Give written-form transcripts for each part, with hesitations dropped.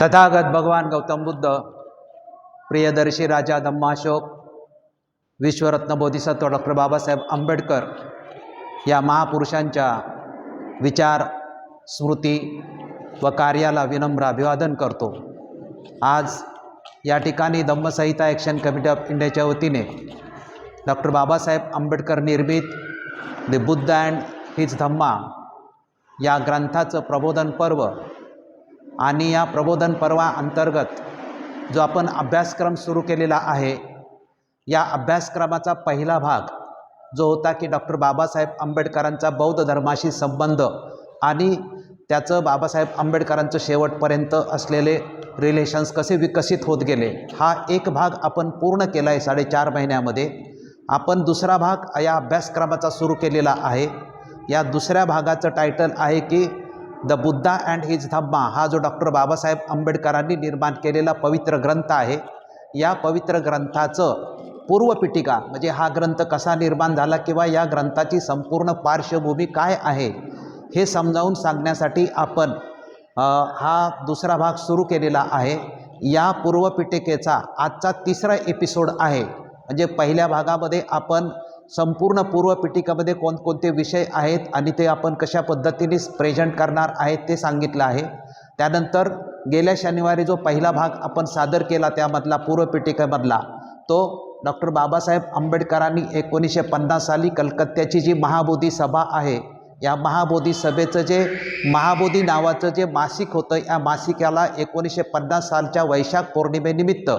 तथागत भगवान गौतम बुद्ध, प्रियदर्शी राजा धम्माशोक, विश्वरत्न बोधिसत्व डॉक्टर बाबासाहेब आंबेडकर या महापुरुषांच्या विचार, स्मृती व कार्याला विनम्र अभिवादन करतो। आज या ठिकाणी धम्मसंहिता ॲक्शन कमिटी ऑफ इंडियाच्या वतीने डॉक्टर बाबासाहेब आंबेडकर निर्मित द बुद्ध अँड हिज धम्मा या ग्रंथाचं प्रबोधन पर्व आणि या प्रबोधन पर्वाअंतर्गत जो आपण अभ्यासक्रम सुरू केलेला आहे, या अभ्यासक्रमाचा पहिला भाग जो होता की डॉक्टर बाबासाहेब आंबेडकरांचा बौद्ध धर्माशी संबंध आणि त्याचं बाबासाहेब आंबेडकरांचं शेवटपर्यंत असलेले रिलेशन्स कसे विकसित होत गेले, हा एक भाग आपण पूर्ण केला आहे 4.5 महिन्यामध्ये। आपण दुसरा भाग या अभ्यासक्रमाचा सुरू केलेला आहे। या दुसऱ्या भागाचं टायटल आहे की द बुद्धा अँड हिज धम्मा। हा जो डॉक्टर बाबासाहेब आंबेडकरांनी निर्माण केलेला पवित्र ग्रंथ आहे, या पवित्र ग्रंथाचं पूर्वपीठिका म्हणजे हा ग्रंथ कसा निर्माण झाला किंवा या ग्रंथाची संपूर्ण पार्श्वभूमी काय आहे हे समजावून सांगण्यासाठी आपण हा दुसरा भाग सुरू केलेला आहे। या पूर्वपीठिकेचा आजचा तिसरा एपिसोड आहे। म्हणजे पहिल्या भागामध्ये आपण संपूर्ण पूर्वपीठिकामध्ये कोणकोणते विषय आहेत आणि ते आपण कशा पद्धतीने प्रेझेंट करणार आहेत ते सांगितलं आहे। त्यानंतर गेल्या शनिवारी जो पहिला भाग आपण सादर केला त्यामधला पूर्वपीठिकेमधला तो डॉक्टर बाबासाहेब आंबेडकरांनी 1950 साली कलकत्त्याची जी महाबोधी सभा आहे, या महाबोधी सभेचं जे महाबोधी नावाचं जे मासिक होतं, या मासिकाला 1950 सालच्या वैशाख पौर्णिमेनिमित्त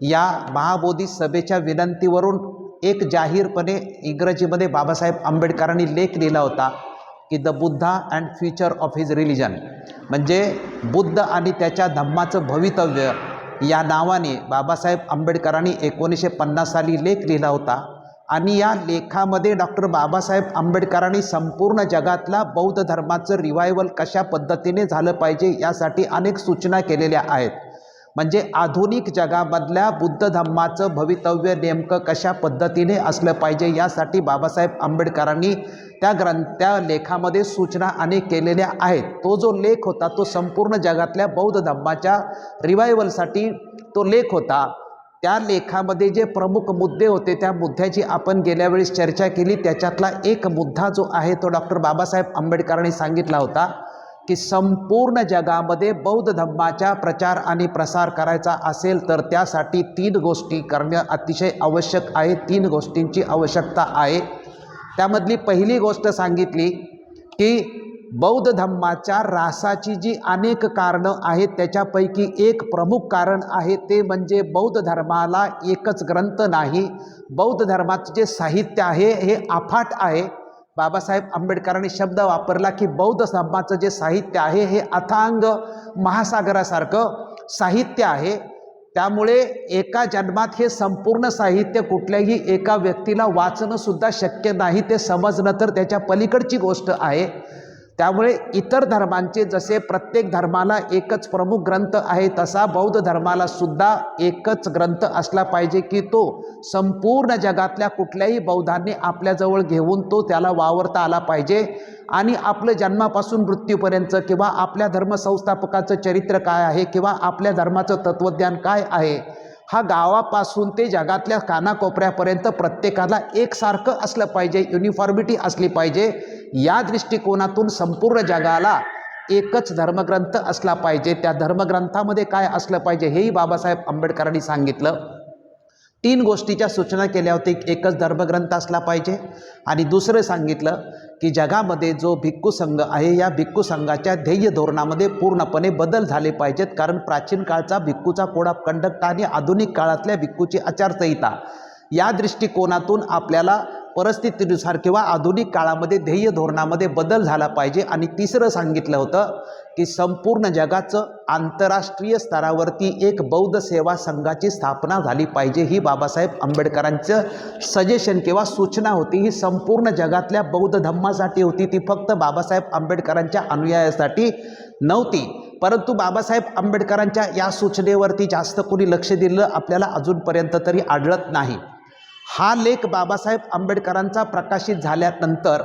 या महाबोधी सभेच्या विनंतीवरून एक जाहीरपणे इंग्रजीमध्ये बाबासाहेब आंबेडकरांनी लेख लिहिला होता की the Buddha and future of his religion, म्हणजे बुद्ध आणि त्याच्या धम्माचं भवितव्य या नावाने बाबासाहेब आंबेडकरांनी 1950 साली लेख लिहिला होता। आणि या लेखामध्ये डॉक्टर बाबासाहेब आंबेडकरांनी संपूर्ण जगातला बौद्ध धर्माचं रिवायवल कशा पद्धतीने झालं पाहिजे यासाठी अनेक सूचना केलेल्या आहेत। म्हणजे आधुनिक जगामधल्या बुद्ध धम्माचं भवितव्य नेमकं कशा पद्धतीने असलं पाहिजे यासाठी बाबासाहेब आंबेडकरांनी त्या लेखामध्ये सूचना अनेक केलेल्या आहेत। तो जो लेख होता तो संपूर्ण जगातल्या बौद्ध धम्माच्या रिवायवलसाठी तो लेख होता। त्या लेखामध्ये जे प्रमुख मुद्दे होते त्या मुद्द्याची आपण गेल्या वेळेस चर्चा केली। त्याच्यातला एक मुद्दा जो आहे तो डॉक्टर बाबासाहेब आंबेडकरांनी सांगितला होता की संपूर्ण जगामध्ये बौद्ध धम्माचा प्रचार आणि प्रसार करायचा असेल तर त्यासाठी 3 गोष्टी करणे अतिशय आवश्यक आहे। 3 गोष्टींची आवश्यकता आहे। त्यामधली पहिली गोष्ट सांगितली की बौद्ध धम्माच्या ऱ्हासाची जी अनेक कारणं आहेत त्याच्यापैकी एक प्रमुख कारण आहे ते म्हणजे बौद्ध धर्माला एकच ग्रंथ नाही, बौद्ध धर्माचं जे साहित्य आहे हे अफाट आहे। बाबासाहेब आंबेडकरांनी शब्द वापरला की बौद्ध धर्माचं जे साहित्य आहे हे अथांग महासागरासारखं साहित्य आहे। त्यामुळे एका जन्मात हे संपूर्ण साहित्य कुठल्याही एका व्यक्तीला वाचणं सुद्धा शक्य नाही, ते समजणं तर त्याच्या पलीकडची गोष्ट आहे। त्यामुळे इतर धर्मांचे जसे प्रत्येक धर्माला एकच प्रमुख ग्रंथ आहे तसा बौद्ध धर्माला सुद्धा एकच ग्रंथ असला पाहिजे की तो संपूर्ण जगातल्या कुठल्याही बौद्धांनी आपल्याजवळ घेऊन तो त्याला वावरता आला पाहिजे। आणि आपलं जन्मापासून मृत्यूपर्यंत किंवा आपल्या धर्मसंस्थापकाचं चरित्र काय आहे किंवा आपल्या धर्माचं तत्त्वज्ञान काय आहे, हा गावापासून ते जगातल्या कानाकोपऱ्यापर्यंत प्रत्येकाला एकसारखं असलं पाहिजे, युनिफॉर्मिटी असली पाहिजे। या दृष्टिकोनातून संपूर्ण जगाला एकच धर्मग्रंथ असला पाहिजे। त्या धर्मग्रंथामध्ये काय असलं पाहिजे हेही बाबासाहेब आंबेडकरांनी सांगितलं। 3 गोष्टीच्या सूचना केल्या होत्या, एकच धर्मग्रंथ असला पाहिजे आणि दुसरं सांगितलं की जगामध्ये जो भिक्खू संघ आहे या भिक्खू संघाच्या ध्येय धोरणामध्ये पूर्णपणे बदल झाले पाहिजेत, कारण प्राचीन काळचा भिक्खूचा कोड ऑफ कंडक्ट आणि आधुनिक काळातल्या भिक्खूची आचारसंहिता या दृष्टिकोनातून आपल्याला परिस्थितीनुसार किंवा आधुनिक काळामध्ये ध्येय धोरणामध्ये बदल झाला पाहिजे। आणि तिसरं सांगितलं होतं की संपूर्ण जगाचं आंतरराष्ट्रीय स्तरावरती एक बौद्ध सेवा संघाची स्थापना झाली पाहिजे। ही बाबासाहेब आंबेडकरांचं सजेशन किंवा सूचना होती। ही संपूर्ण जगातल्या बौद्ध धम्मासाठी होती, ती फक्त बाबासाहेब आंबेडकरांच्या अनुयायासाठी नव्हती। परंतु बाबासाहेब आंबेडकरांच्या या सूचनेवरती जास्त कोणी लक्ष दिलं आपल्याला अजूनपर्यंत तरी आढळत नाही। हा लेख बाबासाहेब आंबेडकरांचा प्रकाशित झाल्यानंतर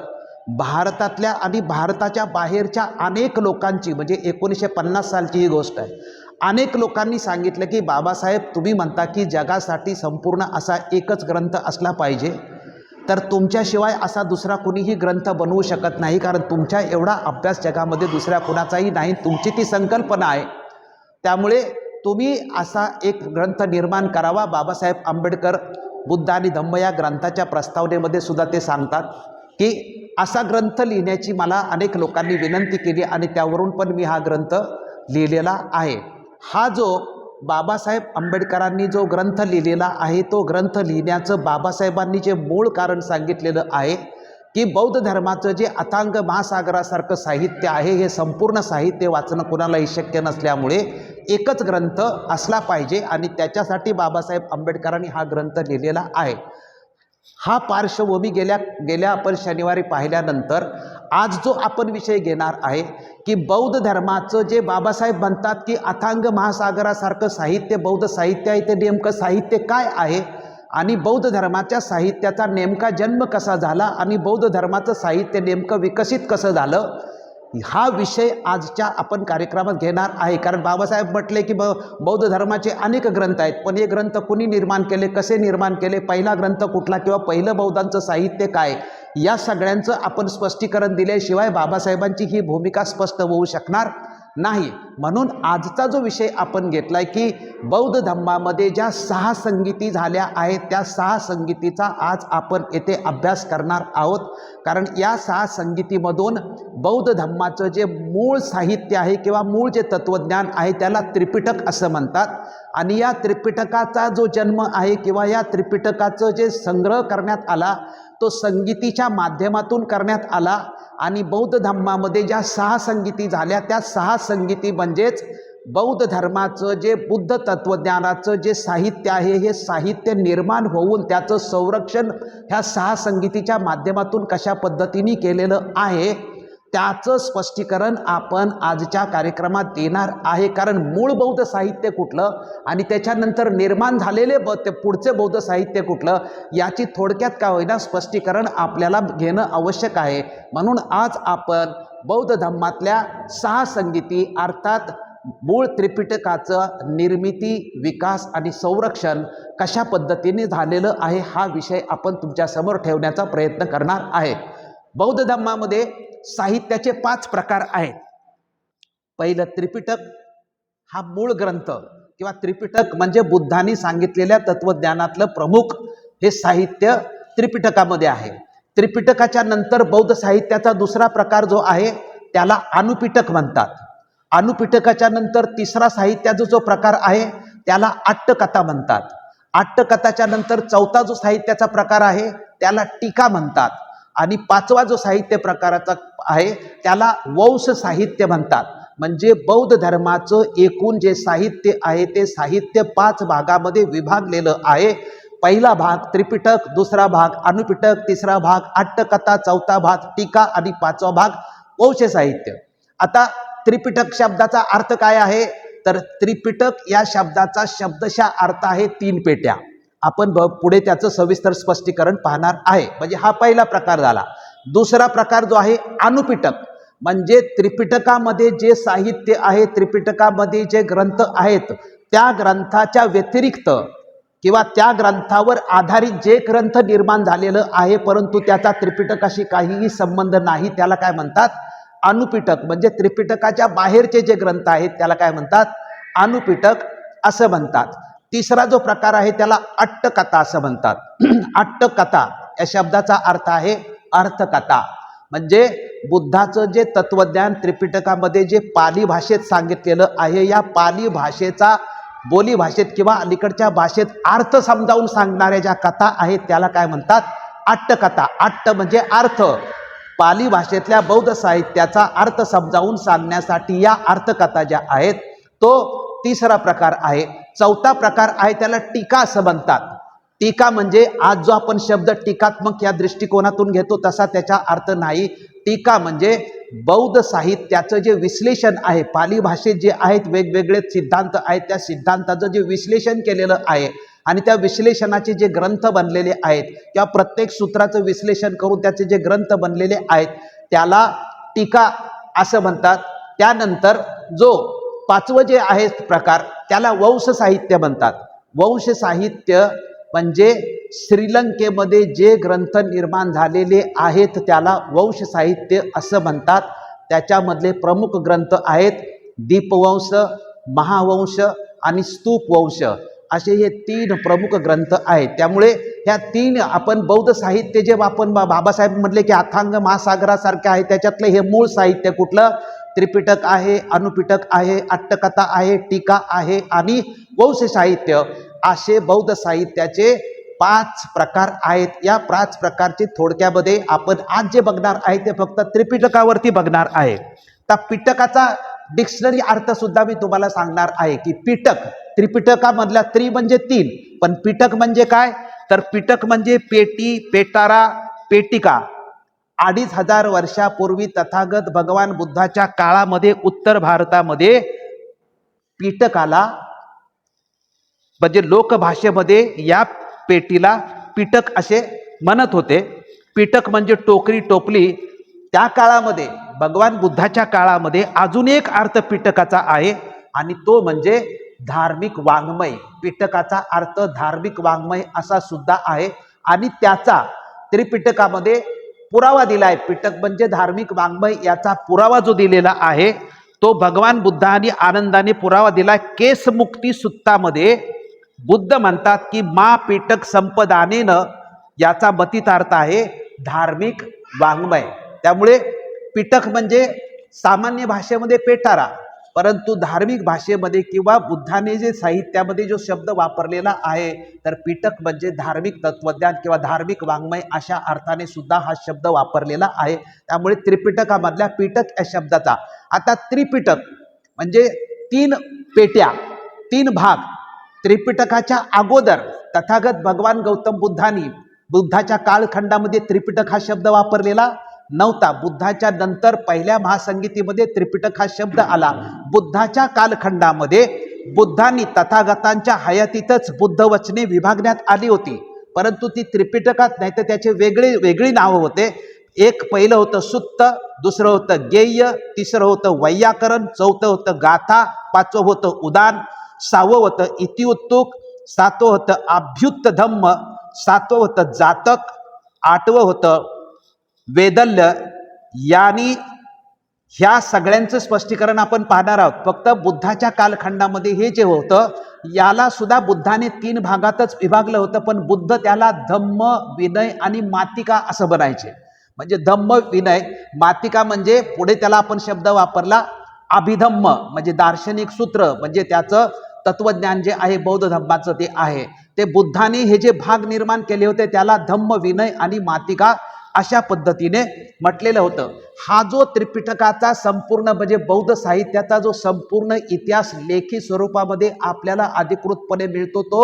भारतातल्या आणि भारताच्या बाहेरच्या अनेक लोकांची, म्हणजे 1950 सालची ही गोष्ट आहे, अनेक लोकांनी सांगितलं की बाबासाहेब तुम्ही म्हणता की जगासाठी संपूर्ण असा एकच ग्रंथ असला पाहिजे, तर तुमच्याशिवाय असा दुसरा कुणीही ग्रंथ बनवू शकत नाही, कारण तुमच्या एवढा अभ्यास जगामध्ये दुसऱ्या कुणाचाही नाही, तुमची ती संकल्पना आहे, त्यामुळे तुम्ही असा एक ग्रंथ निर्माण करावा. बाबासाहेब आंबेडकर बुद्ध आणि धम्म या ग्रंथाच्या प्रस्तावनेमध्ये सुद्धा ते सांगतात की असा ग्रंथ लिहिण्याची मला अनेक लोकांनी विनंती केली आणि त्यावरून पण मी हा ग्रंथ लिहिलेला आहे. हा जो बाबासाहेब आंबेडकरांनी जो ग्रंथ लिहिलेला आहे, तो ग्रंथ लिहिण्याचं बाबासाहेबांनी जे मूळ कारण सांगितलेलं आहे की बौद्ध धर्माचं जे अथांग महासागरासारखं साहित्य आहे, हे संपूर्ण साहित्य वाचणं कुणालाही शक्य नसल्यामुळे एकच ग्रंथ असला पाहिजे आणि त्याच्यासाठी बाबासाहेब आंबेडकरांनी हा ग्रंथ लिहिलेला आहे. हा पार्श्वभूमी गेल्या आपण शनिवारी पाहिल्यानंतर आज जो आपण विषय घेणार आहे की बौद्ध धर्माचं जे बाबासाहेब म्हणतात की अथांग महासागरासारखं साहित्य बौद्ध साहित्य आहे, ते नेमकं साहित्य काय आहे आणि बौद्ध धर्माच्या साहित्याचा नेमका जन्म कसा झाला आणि बौद्ध धर्माचं साहित्य नेमकं विकसित कसं झालं, हा विषय आजच्या आपण कार्यक्रमात घेणार आहे. कारण बाबासाहेब म्हटले की बौद्ध धर्माचे अनेक ग्रंथ आहेत, पण हे ग्रंथ कुणी निर्माण केले, कसे निर्माण केले, पहिला ग्रंथ कुठला किंवा पहिलं बौद्धांचं साहित्य काय, या सगळ्यांचं आपण स्पष्टीकरण दिल्याशिवाय बाबासाहेबांची ही भूमिका स्पष्ट होऊ शकणार नाही. म्हणून आजचा जो विषय आपण घेतलाय की बौद्ध धम्मामध्ये ज्या 6 संगीती झाल्या आहेत, त्या 6 संगीतीचा आज आपण येथे अभ्यास करणार आहोत. कारण या 6 संगीतीमधून बौद्ध धम्माचं जे मूळ साहित्य आहे किंवा मूळ जे तत्वज्ञान आहे त्याला त्रिपिटक असं म्हणतात. आणि या त्रिपिटकाचा जो जन्म आहे किंवा या त्रिपिटकाचं जे संग्रह करण्यात आला, तो संगीतीच्या माध्यमातून करण्यात आला. आणि बौद्ध धम्मामध्ये ज्या 6 संगीती झाल्या, त्या 6 संगीती म्हणजेच बौद्ध धर्माचं जे बुद्ध तत्वज्ञानाचं जे साहित्य आहे, हे साहित्य निर्माण होऊन त्याचं संरक्षण ह्या 6 संगीतीच्या माध्यमातून कशा पद्धतीने केलेलं आहे, त्याचं स्पष्टीकरण आपण आजच्या कार्यक्रमात देणार आहे. कारण मूळ बौद्ध साहित्य कुठलं आणि त्याच्यानंतर निर्माण झालेले ते पुढचे बौद्ध साहित्य कुठलं, याची थोडक्यात का होईना स्पष्टीकरण आपल्याला घेणं आवश्यक आहे. म्हणून आज आपण बौद्ध धम्मातल्या 6 संगीती अर्थात मूळ त्रिपिटकाचं निर्मिती, विकास आणि संरक्षण कशा पद्धतीने झालेलं आहे, हा विषय आपण तुमच्यासमोर ठेवण्याचा प्रयत्न करणार आहे. बौद्ध धम्मामध्ये साहित्याचे 5 प्रकार आहेत. पहिलं त्रिपिटक, हा मूळ ग्रंथ किंवा त्रिपिटक म्हणजे बुद्धांनी सांगितलेल्या तत्वज्ञानातलं प्रमुख हे साहित्य त्रिपिटकामध्ये आहे. त्रिपिटकाच्या नंतर बौद्ध साहित्याचा दुसरा प्रकार जो आहे त्याला अनुपिटक म्हणतात. अनुपिटकाच्या नंतर तिसरा साहित्याचा जो प्रकार आहे त्याला अट्टकथा म्हणतात. अट्टकथाच्या नंतर चौथा जो साहित्याचा प्रकार आहे त्याला टीका म्हणतात. आणि 5वा जो साहित्य प्रकाराचा आहे त्याला वंश साहित्य म्हणतात. म्हणजे बौद्ध धर्माचं एकूण जे साहित्य आहे ते साहित्य 5 भागामध्ये विभागलेलं आहे. पहिला भाग त्रिपिटक, दुसरा भाग अनुपिटक, तिसरा भाग अट्टकथा, चौथा भाग टीका आणि 5वा भाग वंश साहित्य. आता त्रिपिटक शब्दाचा अर्थ काय आहे, तर त्रिपिटक या शब्दाचा शब्दशः अर्थ आहे 3 पेट्या. आपण पुढे त्याचं सविस्तर स्पष्टीकरण पाहणार आहे. म्हणजे हा पहिला प्रकार झाला. दुसरा प्रकार जो आहे अनुपिटक, म्हणजे त्रिपिटकामध्ये जे साहित्य आहे, त्रिपिटकामध्ये जे ग्रंथ आहेत, त्या ग्रंथाच्या व्यतिरिक्त किंवा त्या ग्रंथावर आधारित जे ग्रंथ निर्माण झालेलं आहे परंतु त्याचा त्रिपिटकाशी काहीही संबंध नाही, त्याला काय म्हणतात, अनुपिटक. म्हणजे त्रिपिटकाच्या बाहेरचे जे ग्रंथ आहेत त्याला काय म्हणतात, अनुपिटक असं म्हणतात. तिसरा जो प्रकार आहे त्याला अट्टकथा असं म्हणतात. अट्टकथा या शब्दाचा अर्थ आहे अर्थकथा. म्हणजे बुद्धाचं जे तत्वज्ञान त्रिपिटकामध्ये जे पाली भाषेत सांगितलेलं आहे, या पाली भाषेचा बोली भाषेत किंवा अलीकडच्या भाषेत अर्थ समजावून सांगणाऱ्या ज्या कथा आहेत त्याला काय म्हणतात, अट्टकथा. अट्ट म्हणजे अर्थ. पाली भाषेतल्या बौद्ध साहित्याचा अर्थ समजावून सांगण्यासाठी या अर्थकथा ज्या आहेत, तो तिसरा प्रकार आहे. चौथा प्रकार आहे त्याला टीका असं म्हणतात. टीका म्हणजे आज जो आपण शब्द टीकात्मक या दृष्टिकोनातून घेतो तसा त्याचा अर्थ नाही. टीका म्हणजे बौद्ध साहित्याचं जे विश्लेषण आहे, पाली भाषेत जे आहेत वेगवेगळे सिद्धांत आहेत, त्या सिद्धांताचं जे विश्लेषण केलेलं आहे आणि त्या विश्लेषणाचे जे ग्रंथ बनलेले आहेत किंवा प्रत्येक सूत्राचं विश्लेषण करून त्याचे जे ग्रंथ बनलेले आहेत त्याला टीका असं म्हणतात. त्यानंतर जो पाचवं जे आहे प्रकार त्याला वंश साहित्य म्हणतात. वंश साहित्य म्हणजे श्रीलंकेमध्ये जे ग्रंथ निर्माण झालेले आहेत त्याला वंश साहित्य असं म्हणतात. त्याच्यामधले प्रमुख ग्रंथ आहेत दीपवंश, महावंश आणि स्तूपवंश असे हे 3 प्रमुख ग्रंथ आहेत. त्यामुळे ह्या 3 आपण बौद्ध साहित्य जे आपण बाबासाहेब म्हटले की अथांग महासागरासारखे आहे, त्याच्यातलं हे मूळ साहित्य कुठलं? त्रिपिटक आहे, अनुपिटक आहे, अट्टकथा आहे, टीका आहे आणि वंश साहित्य असे बौद्ध साहित्याचे 5 प्रकार आहेत. या 5 प्रकारचे थोडक्यामध्ये आपण आज जे बघणार आहे ते फक्त त्रिपिटकावरती बघणार आहे. तर पिटकाचा डिक्शनरी अर्थ सुद्धा मी तुम्हाला सांगणार आहे की पिटक, त्रिपिटकामधला त्रि म्हणजे 3, पण पिटक म्हणजे काय? तर पिटक म्हणजे पेटी, पेटारा, पेटिका. 2500 वर्षापूर्वी तथागत भगवान बुद्धाच्या काळामध्ये उत्तर भारतामध्ये पिटकाला म्हणजे लोकभाषेमध्ये या पेटीला पिटक असे म्हणत होते. पिटक म्हणजे टोकरी, टोपली. त्या काळामध्ये भगवान बुद्धाच्या काळामध्ये अजून एक अर्थ पिटकाचा आहे आणि तो म्हणजे धार्मिक वाङ्मय. पिटकाचा अर्थ धार्मिक वाङ्मय असा सुद्धा आहे आणि त्याचा त्रिपिटकामध्ये पुरावा दिलाय. पिटक म्हणजे धार्मिक वाङ्मय याचा पुरावा जो दिलेला आहे तो भगवान बुद्धांनी आनंदाने पुरावा दिलाय. केसमुक्ती सुत्तामध्ये बुद्ध म्हणतात की मा पिटक संपदानेन, याचा मतितार्थ आहे धार्मिक वाङ्मय. त्यामुळे पिटक म्हणजे सामान्य भाषेमध्ये पेटारा, परंतु धार्मिक भाषेमध्ये किंवा बुद्धाने जे साहित्यामध्ये जो शब्द वापरलेला आहे तर पिटक म्हणजे धार्मिक तत्वज्ञान किंवा धार्मिक वाङ्मय अशा अर्थाने सुद्धा हा शब्द वापरलेला आहे. त्यामुळे त्रिपिटकामधल्या पिटक या शब्दाचा आता त्रिपिटक म्हणजे 3 पेट्या, 3 भाग. त्रिपिटकाच्या अगोदर तथागत भगवान गौतम बुद्धांनी बुद्धाच्या कालखंडामध्ये त्रिपिटक हा शब्द वापरलेला नव्हता. बुद्धाच्या नंतर पहिल्या महासंगीतीमध्ये त्रिपिटक हा शब्द आला. बुद्धाच्या कालखंडामध्ये बुद्धांनी तथागतांच्या हयातीतच बुद्ध वचने विभागण्यात आली होती, परंतु ती त्रिपिटकात नाही तर त्याचे वेगळी नावं होते. एक पहिलं होतं सुत्त, दुसरं होतं गेय, तिसरं होतं वैयाकरण, चौथं होतं गाथा, 5वं होतं उदान, 6वं होतं इतिउत्तुक, 7वं होतं अभ्युत्त धम्म, 7वं होतं जातक, 8वं होतं वेदल्य. यानी ह्या सगळ्यांचं स्पष्टीकरण आपण पाहणार आहोत. फक्त बुद्धाच्या कालखंडामध्ये हे जे होतं याला सुद्धा बुद्धाने 3 भागातच विभागलं होतं, पण बुद्ध त्याला धम्म, विनय आणि मातिका असं बनायचे. म्हणजे धम्म, विनय, मातिका म्हणजे पुढे त्याला आपण शब्द वापरला अभिधम्म म्हणजे दार्शनिक सूत्र, म्हणजे त्याचं तत्वज्ञान जे आहे बौद्ध धम्माचं ते आहे. ते बुद्धाने हे जे भाग निर्माण केले होते त्याला धम्म, विनय आणि मातिका अशा पद्धतीने म्हटलेलं होतं. हा जो त्रिपिटकाचा संपूर्ण म्हणजे बौद्ध साहित्याचा जो संपूर्ण इतिहास लेखी स्वरूपामध्ये आपल्याला अधिकृतपणे मिळतो तो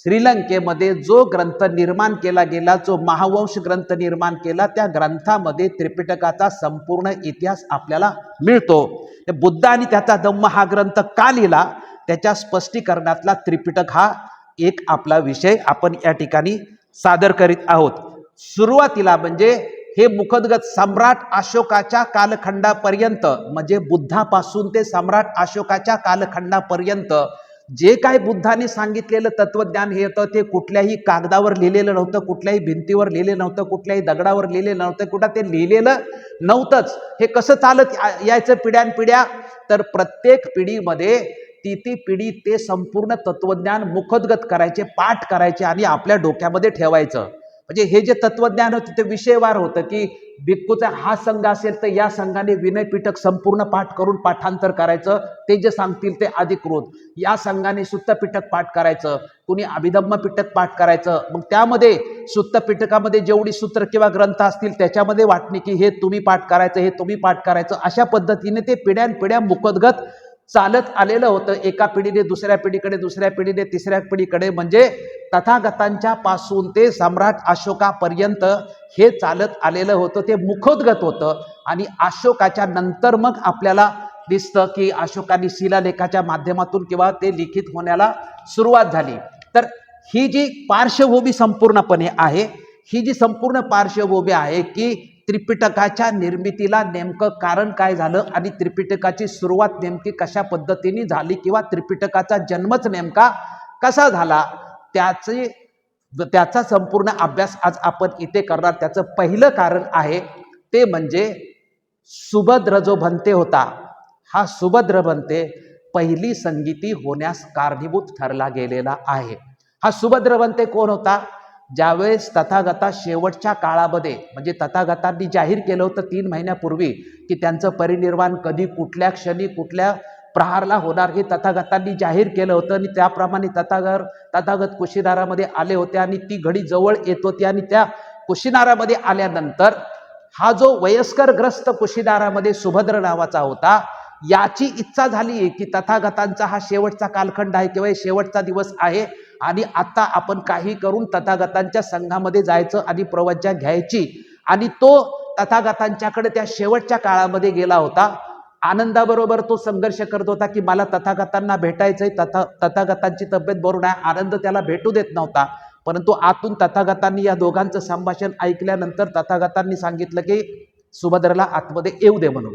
श्रीलंकेमध्ये जो ग्रंथ निर्माण केला गेला, जो महावंश ग्रंथ निर्माण केला, त्या ग्रंथामध्ये त्रिपिटकाचा संपूर्ण इतिहास आपल्याला मिळतो. बुद्ध आणि त्याचा धम्म हा ग्रंथ का लिहिला त्याच्या स्पष्टीकरणातला त्रिपिटक हा एक आपला विषय आपण या ठिकाणी सादर करीत आहोत. सुरुवातीला म्हणजे हे मुखोद्गत सम्राट अशोकाच्या कालखंडापर्यंत म्हणजे बुद्धापासून ते सम्राट अशोकाच्या कालखंडापर्यंत जे काही बुद्धाने सांगितलेलं तत्वज्ञान हे होतं ते कुठल्याही कागदावर लिहिलेलं नव्हतं, कुठल्याही भिंतीवर लिहिलेलं नव्हतं, कुठल्याही दगडावर लिहिलेलं नव्हतं, कुठं ते लिहिलेलं नव्हतंच. हे कसं चालत यायचं पिढ्यानपिढ्या? तर प्रत्येक पिढीमध्ये ती पिढी ते संपूर्ण तत्वज्ञान मुखोद्गत करायचे, पाठ करायचे आणि आपल्या डोक्यामध्ये ठेवायचं. म्हणजे हे जे तत्वज्ञान होतं ते विषयवार होतं की भिक्खूचा हा संघ असेल तर या संघाने विनय पिटक संपूर्ण पाठ करून पाठांतर करायचं, ते जे सांगतील ते अधिकृत. या संघाने सुत्त पिटक पाठ करायचं, कुणी अभिधम्म पिटक पाठ करायचं. मग त्यामध्ये सुत्त पिटकामध्ये जेवढी सूत्र किंवा ग्रंथ असतील त्याच्यामध्ये वाटणी की हे तुम्ही पाठ करायचं, हे तुम्ही पाठ करायचं. अशा पद्धतीने ते पिढ्यानपिढ्या मुखोद्गत चालत आलेलं होतं. एका पिढीने दुसऱ्या पिढीकडे, दुसऱ्या पिढीने तिसऱ्या पिढीकडे, म्हणजे तथागतांच्या पासून ते सम्राट अशोकापर्यंत हे चालत आलेलं होतं. ते मुखोद्गत होतं आणि अशोकाच्या नंतर मग आपल्याला दिसतं की अशोकाने शिलालेखाच्या माध्यमातून किंवा ते लिखित होण्याला सुरुवात झाली. तर ही जी पार्श्वभूमी संपूर्णपणे आहे, ही जी संपूर्ण पार्श्वभूमी आहे की त्रिपिटकाच्या निर्मितीला नेमकं कारण काय झालं आणि त्रिपिटकाची सुरुवात नेमकी कशा पद्धतीने झाली किंवा त्रिपिटकाचा जन्मच नेमका कसा झाला त्याचा संपूर्ण अभ्यास आज आपण इथे करणार। त्याचं पहिलं कारण आहे ते म्हणजे सुभद्र जो भन्ते होता, हा सुभद्र भन्ते पहिली संगीती होण्यास कारणीभूत ठरला गेलेला आहे। हा सुभद्र भन्ते कोण होता? ज्यावेळेस तथागता शेवटच्या काळामध्ये म्हणजे तथागतांनी जाहीर केलं होतं 3 महिन्यापूर्वी की त्यांचं परिनिर्वाण कधी कुठल्या क्षणी कुठल्या प्रहारला होणार हे तथागतांनी जाहीर केलं होतं आणि त्याप्रमाणे तथागत कुशीनारामध्ये आले होते आणि ती घडी जवळ येत होती आणि त्या कुशीनारामध्ये आल्यानंतर हा जो वयस्कर ग्रस्त कुशीनारामध्ये सुभद्र नावाचा होता, याची इच्छा झाली की तथागतांचा हा शेवटचा कालखंड आहे किंवा शेवटचा दिवस आहे आणि आता आपण काही करून तथागतांच्या संघामध्ये जायचं आणि प्रवज्ञा घ्यायची। आणि तो तथागतांच्याकडे त्या शेवटच्या काळामध्ये गेला होता। आनंदाबरोबर तो संघर्ष करत होता की मला तथागतांना भेटायचंय, तथागतांची तब्येत बरोबर आहे। आनंद त्याला भेटू देत नव्हता, परंतु आतून तथागतांनी या दोघांचं संभाषण ऐकल्यानंतर तथागतांनी सांगितलं की सुभद्राला आतमध्ये येऊ दे म्हणून।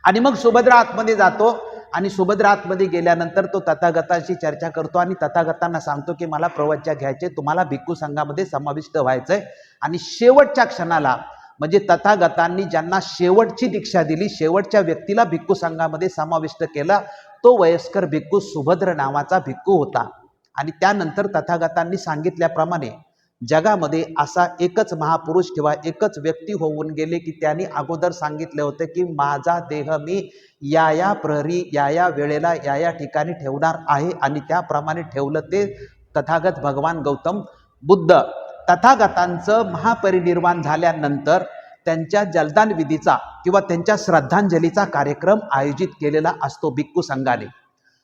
आणि मग सुभद्रा आतमध्ये जातो आणि सुभद्रा आतमध्ये गेल्यानंतर तो तथागतांशी चर्चा करतो आणि तथागतांना सांगतो की मला प्रवज्ञा घ्यायचे, तुम्हाला भिक्खू संघामध्ये समाविष्ट व्हायचंय। आणि शेवटच्या क्षणाला म्हणजे तथागतांनी ज्यांना शेवटची दीक्षा दिली, शेवटच्या व्यक्तीला भिक्खू संघामध्ये समाविष्ट केला, तो वयस्कर भिक्खू सुभद्र नावाचा भिक्खू होता। आणि त्यानंतर तथागतांनी सांगितल्याप्रमाणे जगामध्ये असा एकच महापुरुष किंवा एकच व्यक्ती होऊन गेले की त्यांनी अगोदर सांगितले होते की माझा देह मी या प्रहरी या वेळेला या ठिकाणी ठेवणार आहे आणि त्याप्रमाणे ठेवलं ते तथागत भगवान गौतम बुद्ध। तथागतांचं महापरिनिर्वाण झाल्यानंतर त्यांच्या जलदान विधीचा किंवा त्यांच्या श्रद्धांजलीचा कार्यक्रम आयोजित केलेला असतो भिक्खू संघाने।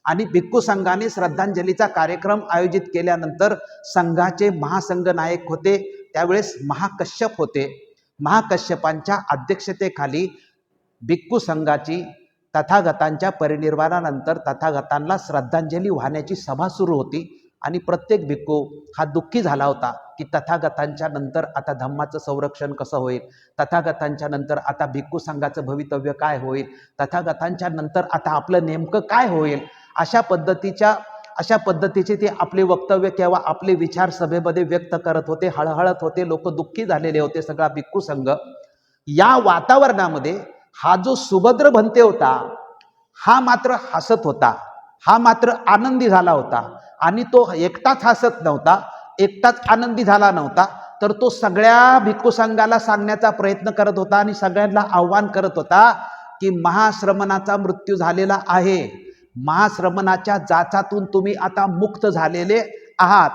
आणि भिक्खू संघाने श्रद्धांजलीचा कार्यक्रम आयोजित केल्यानंतर संघाचे महासंघ नायक होते त्यावेळेस महाकश्यप होते। महाकश्यपांच्या अध्यक्षतेखाली भिक्खू संघाची तथागतांच्या परिनिर्वाणानंतर तथागतांना श्रद्धांजली वाहण्याची सभा सुरू होती आणि प्रत्येक भिक्खू हा दुःखी झाला होता की तथागतांच्या नंतर आता धम्माचं संरक्षण कसं होईल, तथागतांच्या नंतर आता भिक्खू संघाचं भवितव्य काय होईल, तथागतांच्या नंतर आता आपलं नेमकं काय होईल। अशा पद्धतीचे ते आपले वक्तव्य किंवा आपले विचार सभेमध्ये व्यक्त करत होते, हळहळत होते, लोक दुःखी झालेले होते सगळा भिक्खू संघ। या वातावरणामध्ये हा जो सुभद्र भन्ते होता हा मात्र हसत होता, हा मात्र आनंदी झाला होता। आणि तो एकटाच हसत नव्हता, एकटाच आनंदी झाला नव्हता, तर तो सगळ्या भिक्खू संघाला सांगण्याचा प्रयत्न करत होता आणि सगळ्यांना आव्हान करत होता की महाश्रमणाचा मृत्यू झालेला आहे, महाश्रमणाच्या जाचातून तुम्ही आता मुक्त झालेले आहात।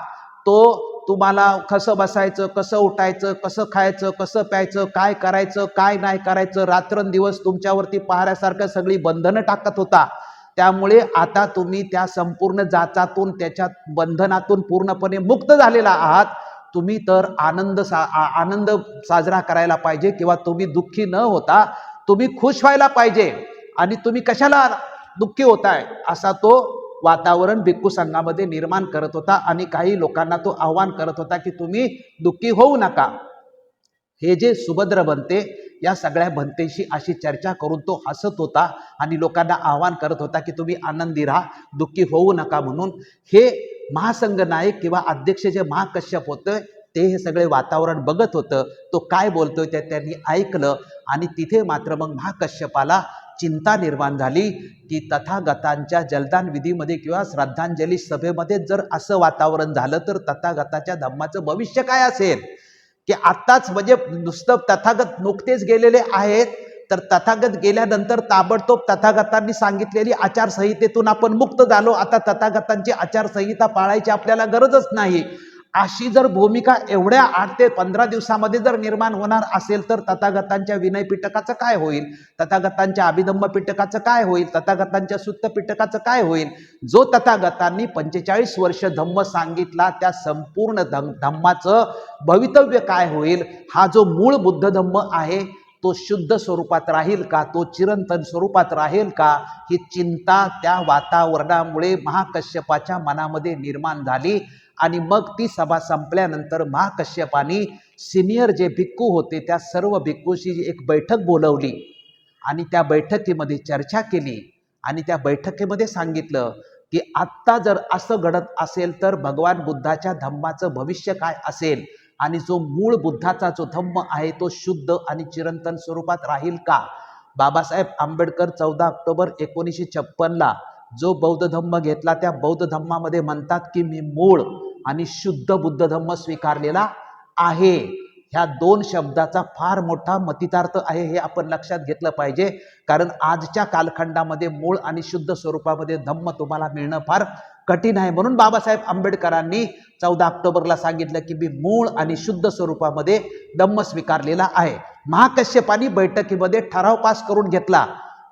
तो तुम्हाला कसं बसायचं, कसं उठायचं, कसं खायचं, कसं प्यायचं, काय करायचं, काय नाही करायचं, रात्रंदिवस तुमच्यावरती पहाऱ्यासारखं सगळी बंधनं टाकत होता। त्यामुळे आता तुम्ही त्या संपूर्ण जाचातून त्याच्या बंधनातून पूर्णपणे मुक्त झालेला आहात। तुम्ही तर आनंद साजरा करायला पाहिजे किंवा तुम्ही दुःखी न होता तुम्ही खुश व्हायला पाहिजे आणि तुम्ही कशाला दुःखी होताय असा तो वातावरण भिक्खू संघामध्ये निर्माण करत होता। आणि काही लोकांना तो आव्हान करत होता की तुम्ही दुःखी होऊ नका। हे जे सुभद्र भन्ते या सगळ्या भन्तेशी अशी चर्चा करून तो हसत होता आणि लोकांना आव्हान करत होता की तुम्ही आनंदी राहा, दुःखी होऊ नका म्हणून। हे महासंघ नायक किंवा अध्यक्ष जे महाकश्यप होते ते हे सगळे वातावरण बघत होतं, तो काय बोलतोय ते त्यांनी ऐकलं। आणि तिथे मात्र मग महाकश्यपाला चिंता निर्माण झाली की तथागतांच्या जलदान विधीमध्ये किंवा श्रद्धांजली सभेमध्ये जर असं वातावरण झालं तर तथागताच्या धम्माचं भविष्य काय असेल। की आत्ताच म्हणजे नुसतं तथागत नुकतेच गेलेले आहेत, तर तथागत गेल्यानंतर ताबडतोब तथागतांनी सांगितलेली आचारसंहितेतून आपण मुक्त झालो, आता तथागतांची आचारसंहिता पाळायची आपल्याला गरजच नाही, अशी जर भूमिका एवढ्या 8 ते 15 दिवसामध्ये जर निर्माण होणार असेल तर तथागतांच्या विनय पिटकाचं काय होईल, तथागतांच्या अभिधम्म पिटकाचं काय होईल, तथागतांच्या सुत्त पिटकाचं काय होईल। जो तथागतांनी 45 वर्ष धम्म सांगितला त्या संपूर्ण धम्माचं भवितव्य काय होईल, हा जो मूळ बुद्ध धम्म आहे तो शुद्ध स्वरूपात राहील का, तो चिरंतन स्वरूपात राहील का, ही चिंता त्या वातावरणामुळे महाकश्यपाच्या मनामध्ये निर्माण झाली। आणि मग ती सभा संपल्यानंतर महाकश्यपानी सिनियर जे भिक्खू होते त्या सर्व भिक्खूशी एक बैठक बोलवली आणि त्या बैठकीमध्ये चर्चा केली आणि त्या बैठकीमध्ये सांगितलं की आत्ता जर असं घडत असेल तर भगवान बुद्धाच्या धम्माचं भविष्य काय असेल आणि जो मूळ बुद्धाचा जो धम्म आहे तो शुद्ध आणि चिरंतन स्वरूपात राहील का. बाबासाहेब आंबेडकर 14 ऑक्टोबर 1956ला जो बौद्ध धम्म घेतला त्या बौद्ध धम्मामध्ये म्हणतात की मी मूळ आणि शुद्ध बुद्ध धम्म स्वीकारलेला आहे. ह्या दोन शब्दाचा फार मोठा मतितार्थ आहे हे आपण लक्षात घेतलं पाहिजे, कारण आजच्या कालखंडामध्ये मूळ आणि शुद्ध स्वरूपामध्ये धम्म तुम्हाला मिळणं फार कठीण आहे. म्हणून बाबासाहेब आंबेडकरांनी 14 ऑक्टोबरला सांगितलं की मी मूळ आणि शुद्ध स्वरूपामध्ये धम्म स्वीकारलेला आहे. महाकश्यपानी बैठकीमध्ये ठराव पास करून घेतला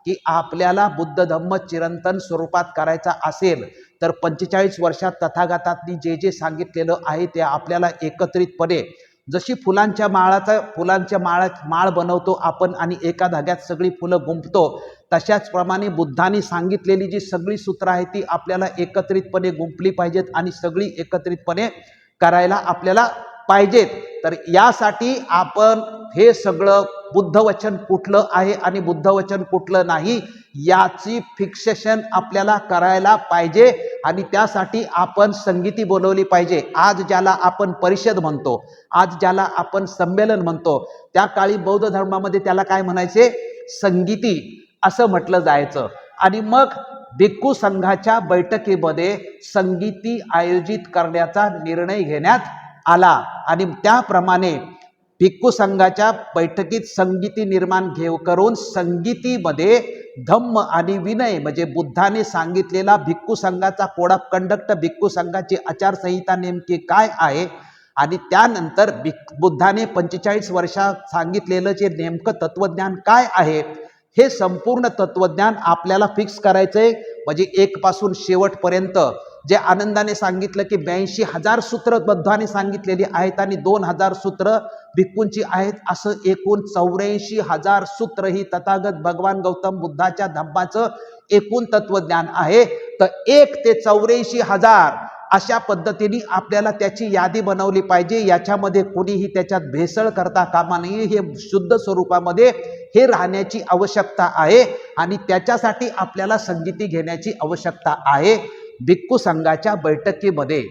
की आपल्याला बुद्ध धम्म चिरंतन स्वरूपात करायचा असेल तर 45 वर्षात तथागतांनी जे जे सांगितलेलं आहे ते आपल्याला एकत्रितपणे, जशी फुलांच्या माळ बनवतो आपण आणि एका धाग्यात सगळी फुलं गुंफतो, तशाच प्रमाणे बुद्धांनी सांगितलेली जी सगळी सूत्र आहेत ती आपल्याला एकत्रितपणे गुंफली पाहिजेत आणि सगळी एकत्रितपणे करायला आपल्याला पाहिजेत. तर यासाठी आपण हे सगळं बुद्धवचन कुठलं आहे आणि बुद्धवचन कुठलं नाही याची फिक्सेशन आपल्याला करायला पाहिजे आणि त्यासाठी आपण संगीती बोलवली पाहिजे. आज ज्याला आपण परिषद म्हणतो, आज ज्याला आपण संमेलन म्हणतो, त्या काळी बौद्ध धर्मामध्ये त्याला काय म्हणायचे, संगीती असं म्हटलं जायचं. आणि मग भिक्खू संघाच्या बैठकीमध्ये संगीती आयोजित करण्याचा निर्णय घेण्यात आला आणि त्याप्रमाणे भिक्खू संघाच्या बैठकीत संगीती निर्माण करून संगीतीमध्ये धम्म आणि विनय म्हणजे बुद्धाने सांगितलेला भिक्खू संघाचा कोड ऑफ कंडक्ट, भिक्खू संघाची आचारसंहिता नेमकी काय आहे आणि त्यानंतर बुद्धाने 45 वर्षात सांगितलेलं जे नेमकं तत्वज्ञान काय आहे हे संपूर्ण तत्वज्ञान आपल्याला फिक्स करायचंय. म्हणजे एक पासून शेवटपर्यंत जे आनंदाने सांगितलं की 82,000 सूत्र बुद्धाने सांगितलेली आहेत आणि 2,000 सूत्र भिक्खूंची आहेत, असं एकूण 84,000 सूत्र ही तथागत भगवान गौतम बुद्धाच्या धम्माचं एकूण तत्वज्ञान आहे. तर 1 ते 84,000 अशा पद्धतीने आपल्याला त्याची यादी बनवली पाहिजे. याच्यामध्ये कोणीही त्याच्यात भेसळ करता कामा नये. हे शुद्ध स्वरूपामध्ये हे राहण्याची आवश्यकता आहे आणि त्याच्यासाठी आपल्याला संगीती घेण्याची आवश्यकता आहे. भिक्खू संघाच्या बैठकीमध्ये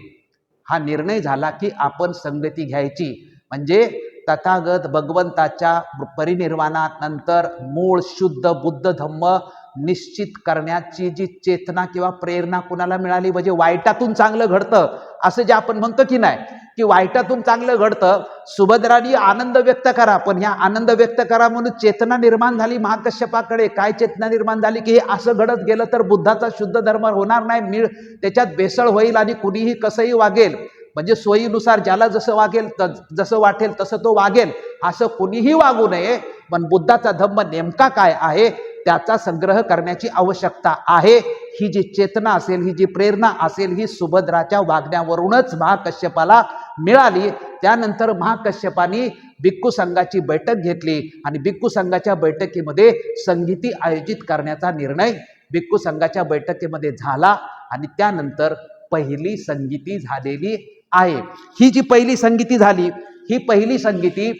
हा निर्णय झाला की आपण संगती घ्यायची, म्हणजे तथागत भगवंताच्या परिनिर्वाणानंतर मूळ शुद्ध बुद्ध धम्म निश्चित करण्याची जी चेतना किंवा प्रेरणा कुणाला मिळाली, म्हणजे वाईटातून चांगलं घडतं असं जे आपण म्हणतो की नाही, की वाईटातून चांगलं घडतं. सुभद्रानी आनंद व्यक्त करा, पण ह्या आनंद व्यक्त करा म्हणून चेतना निर्माण झाली महाकश्यपाकडे. काय चेतना निर्माण झाली की हे असं घडत गेलं तर बुद्धाचा शुद्ध धर्म होणार नाही, त्याच्यात भेसळ होईल आणि कुणीही कसंही वागेल, म्हणजे सोयीनुसार ज्याला जसं वागेल जसं वाटेल तसं तो वागेल, असं कुणीही वागू नये. पण बुद्धाचा धम्म नेमका काय आहे त्याचा संग्रह करण्याची आवश्यकता आहे. ही जी चेतना असेल, ही जी प्रेरणा असेल, ही सुभद्राच्या वागण्यावरूनच महाकश्यपाला मिळाली. त्यानंतर महाकश्यपानी भिक्खू संघाची बैठक घेतली आणि भिक्खू संघाच्या बैठकीमध्ये संगीती आयोजित करण्याचा निर्णय भिक्खू संघाच्या बैठकीमध्ये झाला आणि त्यानंतर पहिली संगीती झालेली आहे. ही जी पहिली संगीती झाली, ही पहिली संगीती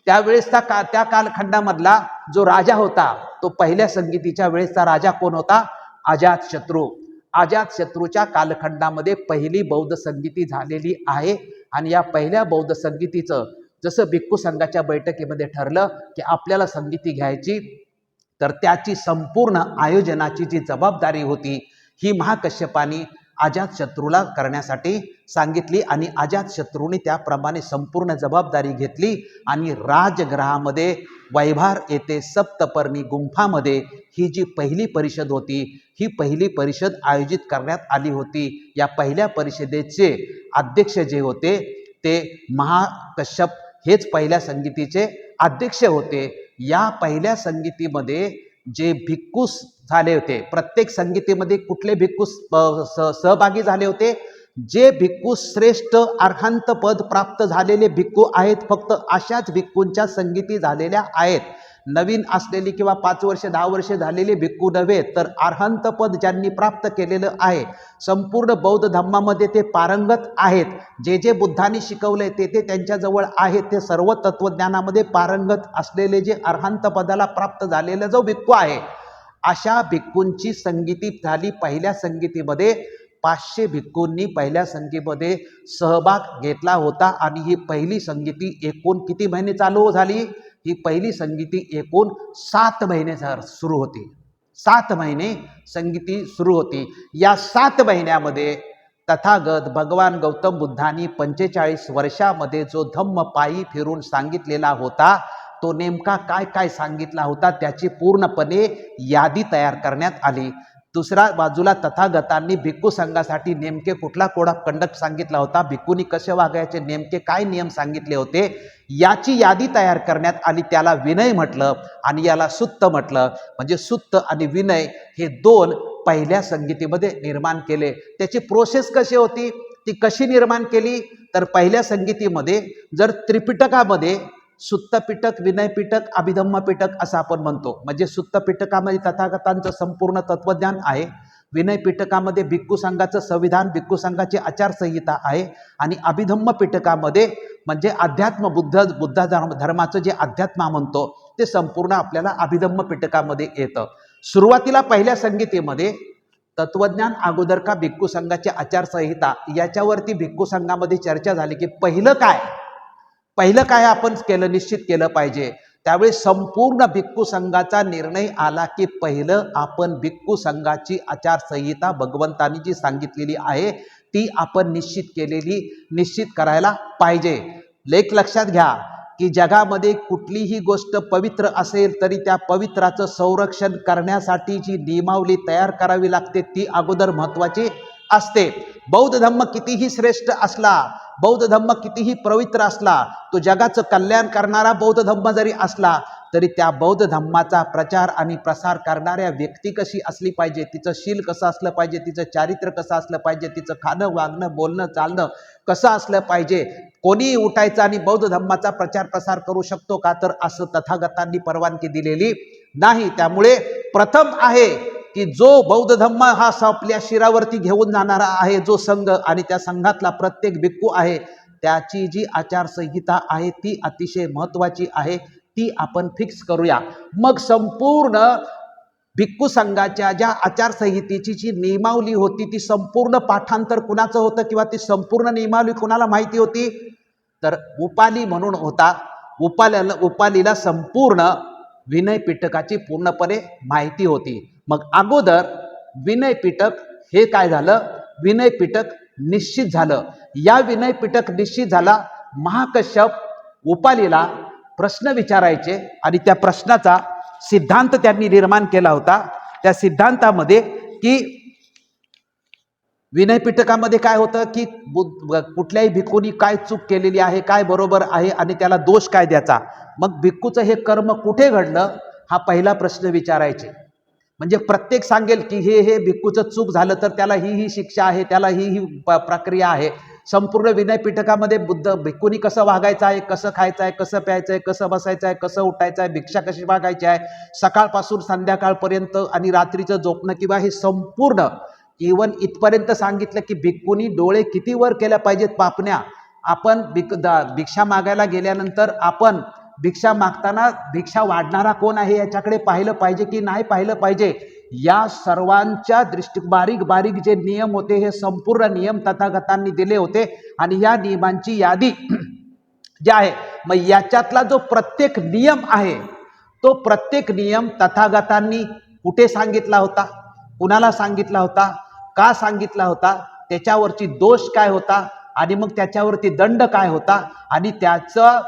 त्यावेळेसचा त्या कालखंडामधला जो राजा होता तो पहिल्या संगीतीच्या वेळेसचा राजा कोण होता, अजातशत्रू. अजातशत्रूच्या कालखंडामध्ये पहिली बौद्ध संगीती झालेली आहे आणि या पहिल्या बौद्ध संगीतीचं जसं भिक्खू संघाच्या बैठकीमध्ये ठरलं की आपल्याला संगीती घ्यायची, तर त्याची संपूर्ण आयोजनाची जी जबाबदारी होती ही महाकश्यपानी अजातशत्रूला करण्यासाठी सांगितली आणि अजातशत्रूने त्याप्रमाणे संपूर्ण जबाबदारी घेतली आणि राजगृहामध्ये वैभार येथे सप्तपर्णी गुंफामध्ये ही जी पहिली परिषद होती ही पहिली परिषद आयोजित करण्यात आली होती. या पहिल्या परिषदेचे अध्यक्ष जे होते ते महाकश्यप हेच पहिल्या संगीतीचे अध्यक्ष होते. या पहिल्या संगीतीमध्ये जे भिक्खू झाले होते, प्रत्येक संगीतीमध्ये कुठले भिक्खू सहभागी झाले होते, जे भिक्खू श्रेष्ठ अर्हंत पद प्राप्त झालेले भिक्खू आहेत, फक्त अशाच भिक्खूंच्या संगीती झालेल्या आहेत. नवीन असलेली किंवा 5 वर्ष 10 वर्ष झालेले भिक्खू नव्हे, तर अर्हंत पद ज्यांनी प्राप्त केलेलं आहे, संपूर्ण बौद्ध धर्मामध्ये ते पारंगत आहेत, जे जे बुद्धांनी शिकवले ते ते त्यांच्याजवळ आहे, ते सर्व तत्वज्ञानामध्ये पारंगत असलेले जे अर्हंत पदाला प्राप्त झालेला जो भिक्खू आहे, अशा भिक्खूंची संगीती झाली. पहिल्या संगीतीमध्ये 500 भिक्खूंनी पहिल्या संगीतीमध्ये सहभाग घेतला होता आणि ही पहिली संगीती एकूण किती महिने चालू झाली? ही पहिली संगीती एकूण 7 महिने सुरू होती. 7 महिने संगीती सुरू होती. या 7 महिन्यामध्ये तथागत भगवान गौतम बुद्धांनी 45 वर्षामध्ये जो धम्म पायी फिरून सांगितलेला होता, तो नेमका काय काय सांगितला होता त्याची पूर्णपणे यादी तयार करण्यात आली. दुसऱ्या बाजूला तथागतांनी भिक्खू संघासाठी नेमके कुठला कोड ऑफ कंडक्ट सांगितला होता, भिक्खूंनी कसे वागायचे, नेमके काय नियम सांगितले होते, याची यादी तयार करण्यात आली. त्याला विनय म्हटलं आणि याला सुत्त म्हटलं. म्हणजे सुत्त आणि विनय हे 2 पहिल्या संगीतीमध्ये निर्माण केले. त्याची प्रोसेस कशी होती, ती कशी निर्माण केली, तर पहिल्या संगीतीमध्ये जर त्रिपिटकामध्ये सुत्त पिटक, विनय पिटक, अभिधम्म पिटक असं आपण म्हणतो. म्हणजे सुत्त पिटकामध्ये तथागतांचं संपूर्ण तत्वज्ञान आहे, विनय पिटकामध्ये भिक्खू संघाचं संविधान, भिक्खू संघाची आचारसंहिता आहे, आणि अभिधम्म पिटकामध्ये म्हणजे अध्यात्म बुद्ध धर्माचं जे अध्यात्म म्हणतो ते संपूर्ण आपल्याला अभिधम्म पिटकामध्ये येतं. सुरुवातीला पहिल्या संगीतीमध्ये तत्वज्ञान अगोदर का भिक्खू संघाची आचारसंहिता याच्यावरती भिक्खू संघामध्ये चर्चा झाली की पहिलं काय आपण केलं, निश्चित केलं पाहिजे. त्यावेळी संपूर्ण भिक्खू संघाचा निर्णय आला की पहिलं आपण भिक्खू संघाची आचारसंहिता भगवंतांनी जी सांगितलेली आहे ती आपण निश्चित करायला पाहिजे. लेख लक्षात घ्या की जगामध्ये कुठलीही गोष्ट पवित्र असेल तरी त्या पवित्राचं संरक्षण करण्यासाठी जी नियमावली तयार करावी लागते ती अगोदर महत्त्वाची असते. बौद्ध धर्म कितीही श्रेष्ठ असला, बौद्ध धर्म कितीही पवित्र असला, तो जगाचं कल्याण करणारा बौद्ध धर्म जरी असला तरी त्या बौद्ध धर्माचा प्रचार आणि प्रसार करणाऱ्या व्यक्ती कशी असली पाहिजे, तिचं शील कसं असलं पाहिजे, तिचं चारित्र्य कसं असलं पाहिजे, तिचं खाणं वागणं बोलणं चालणं कसं असलं पाहिजे, कोणी उठायचं आणि बौद्ध धर्माचा प्रचार प्रसार करू शकतो का, तर असं तथागतांनी परवानगी दिलेली नाही. त्यामुळे प्रथम आहे की जो बौद्ध धर्म हा आपल्या शिरावरती घेऊन जाणारा आहे, जो संघ आणि त्या संघातला प्रत्येक भिक्खू आहे, त्याची जी आचारसंहिता आहे ती अतिशय महत्त्वाची आहे, ती आपण फिक्स करूया. मग संपूर्ण भिक्खू संघाच्या ज्या आचारसंहितेची जी नियमावली होती ती संपूर्ण पाठांतर कुणाचं होतं किंवा ती संपूर्ण नियमावली कुणाला माहिती होती, तर उपाली म्हणून होता. उपालीला संपूर्ण विनय पिटकाची पूर्णपणे माहिती होती. मग अगोदर विनय पिटक हे काय झालं, विनय पिटक निश्चित झालं. या विनय पिटक निश्चित झाला. महाकश्यप उपालीला प्रश्न विचारायचे आणि त्या प्रश्नाचा सिद्धांत त्यांनी निर्माण केला होता. त्या सिद्धांतामध्ये की विनय पिटकामध्ये काय होतं की कुठल्याही भिक्खूंनी काय चूक केलेली आहे, काय बरोबर आहे आणि त्याला दोष काय द्यायचा. मग भिक्खूचं हे कर्म कुठे घडलं हा पहिला प्रश्न विचारायचे. म्हणजे प्रत्येक सांगेल की हे भिक्खूचं चूक झालं तर त्याला ही शिक्षा आहे, त्याला ही प्रक्रिया आहे. संपूर्ण विनय पिटकामध्ये भिक्खूंनी कसं वागायचं आहे, कसं खायचं आहे, कसं प्यायचं आहे, कसं बसायचं आहे, कसं उठायचं आहे, भिक्षा कशी मागायची आहे, सकाळपासून संध्याकाळपर्यंत आणि रात्रीचं झोपणं किंवा हे संपूर्ण इवन इथपर्यंत सांगितलं की भिक्खूंनी डोळे किती वर केल्या पाहिजेत पापण्या. आपण भिक्षा मागायला गेल्यानंतर आपण भिक्षा मागताना भिक्षा वाढणारा कोण आहे याच्याकडे पाहिलं पाहिजे की नाही पाहिलं पाहिजे. या सर्वांच्या बारीक बारीक जे नियम होते हे संपूर्ण नियम तथागतांनी दिले होते आणि या नियमांची यादी जी आहे, मग याच्यातला जो प्रत्येक नियम आहे तो प्रत्येक नियम तथागतांनी कुठे सांगितला होता, कुणाला सांगितला होता, का सांगितला होता, त्याच्यावरची दोष काय होता आणि मग त्याच्यावरती दंड काय होता आणि त्याचं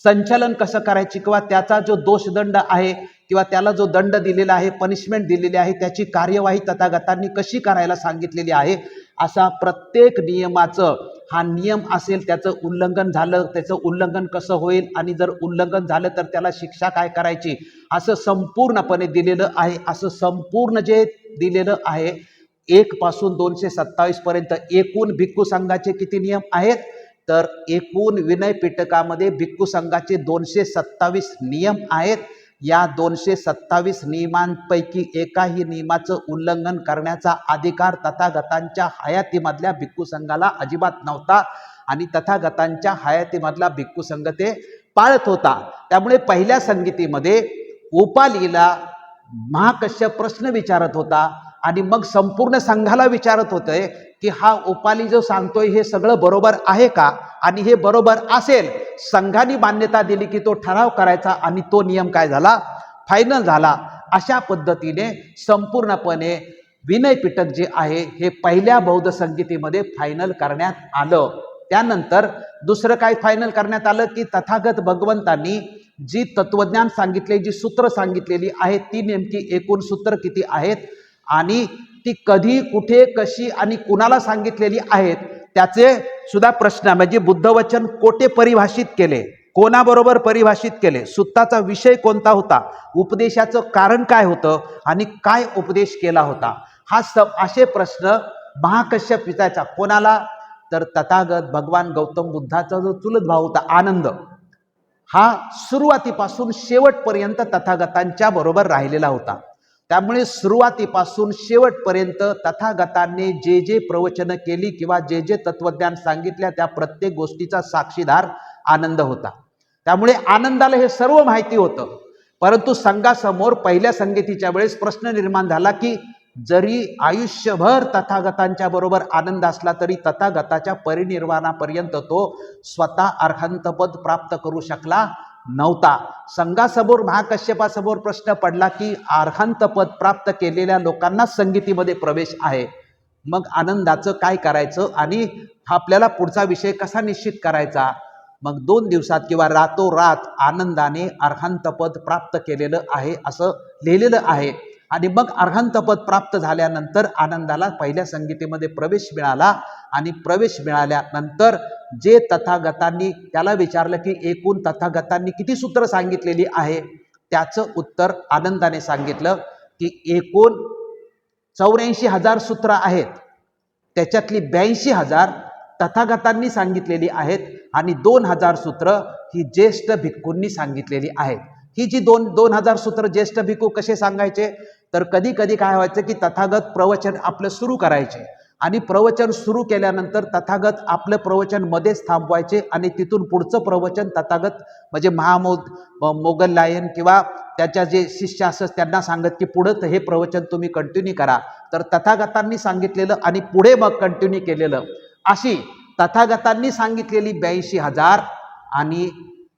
संचलन कसं करायची किंवा त्याचा जो दोषदंड आहे किंवा त्याला जो दंड दिलेला आहे, पनिशमेंट दिलेली आहे, त्याची कार्यवाही तथागतांनी कशी करायला सांगितलेली आहे. असा प्रत्येक नियमाचं हा नियम असेल त्याचं उल्लंघन झालं त्याचं उल्लंघन कसं होईल आणि जर उल्लंघन झालं तर त्याला शिक्षा काय करायची असं संपूर्णपणे दिलेलं आहे. असं संपूर्ण जे दिलेलं आहे 1 पासून 227 पर्यंत एकूण भिक्खू संघाचे किती नियम आहेत, तर एकूण विनय पिटकामध्ये भिक्खू संघाचे 227 नियम आहेत. या 227 नियमांपैकी एकाही नियमाचं उल्लंघन करण्याचा अधिकार तथागतांच्या हयातीमधल्या भिक्खू संघाला अजिबात नव्हता आणि तथागतांच्या हयातीमधला भिक्खू संघ ते पाळत होता। त्यामुळे पहिल्या संगीतीमध्ये उपालीला महाकश्यप प्रश्न विचारत होता आणि मग संपूर्ण संघाला विचारत होते की हा उपाली जो सांगतोय हे सगळं बरोबर आहे का, आणि हे बरोबर असेल संघाने मान्यता दिली की तो ठराव करायचा आणि तो नियम काय झाला, फायनल झाला। अशा पद्धतीने संपूर्णपणे विनय पिटक जे आहे हे पहिल्या बौद्ध संगीतीमध्ये फायनल करण्यात आलं। त्यानंतर दुसरं काय फायनल करण्यात आलं की तथागत भगवंतांनी जी तत्वज्ञान सांगितले, जी सूत्र सांगितलेली आहेत ती नेमकी एकूण सूत्र किती आहेत आणि ती कधी कुठे कशी आणि कुणाला सांगितलेली आहेत त्याचे सुद्धा प्रश्न, म्हणजे बुद्धवचन कोठे परिभाषित केले, कोणाबरोबर परिभाषित केले, सुत्ताचा विषय कोणता होता, उपदेशाचं कारण काय होतं आणि काय उपदेश केला होता, हा असे प्रश्न महाकश्यप विचारायचा। कोणाला, तर तथागत भगवान गौतम बुद्धाचा जो चुलत भाऊ होता आनंद, हा सुरुवातीपासून शेवटपर्यंत तथागतांच्या बरोबर राहिलेला होता। त्यामुळे सुरुवातीपासून शेवटपर्यंत तथागतांनी जे जे प्रवचन केली किंवा जे जे तत्वज्ञान सांगितल्या त्या प्रत्येक गोष्टीचा साक्षीदार आनंद होता। त्यामुळे आनंदाला हे सर्व माहिती होतं। परंतु संघासमोर पहिल्या संगीतीच्या वेळेस प्रश्न निर्माण झाला की जरी आयुष्यभर तथागतांच्या बरोबर आनंद असला तरी तथागताच्या परिनिर्वाणापर्यंत तो स्वतः अर्हंतपद प्राप्त करू शकला नव्हता। संघासमोर महाकश्यपासमोर प्रश्न पडला की अर्हंतपद प्राप्त केलेल्या लोकांनाच संगीतीमध्ये प्रवेश आहे, मग आनंदाचं काय करायचं आणि आपल्याला पुढचा विषय कसा निश्चित करायचा। मग 2 दिवसात किंवा रातोरात आनंदाने अर्हंतपद प्राप्त केलेलं आहे असं लिहिलेलं आहे। आणि मग अर्हंतपद प्राप्त झाल्यानंतर आनंदाला पहिल्या संगीतीमध्ये प्रवेश मिळाला आणि प्रवेश मिळाल्यानंतर जे तथागतांनी त्याला विचारलं की एकूण तथागतांनी किती सूत्र सांगितलेली आहे, त्याचं उत्तर आनंदाने सांगितलं की एकूण 84,000 सूत्र आहेत, त्याच्यातली 82,000 तथागतांनी सांगितलेली आहेत आणि 2,000 सूत्र ही ज्येष्ठ भिक्खूंनी सांगितलेली आहेत। ही जी 2,000 सूत्र ज्येष्ठ भिक्खू कसे सांगायचे, तर कधी कधी काय व्हायचं की तथागत प्रवचन आपलं सुरू करायचे आणि प्रवचन सुरू केल्यानंतर तथागत आपलं प्रवचन मध्येच थांबवायचे आणि तिथून पुढचं प्रवचन तथागत म्हणजे मोगलायन किंवा त्याच्या जे शिष्य असत त्यांना सांगत की पुढं हे प्रवचन तुम्ही कंटिन्यू करा। तर तथागतांनी सांगितलेलं आणि पुढे मग कंटिन्यू केलेलं, अशी तथागतांनी सांगितलेली 82,000 आणि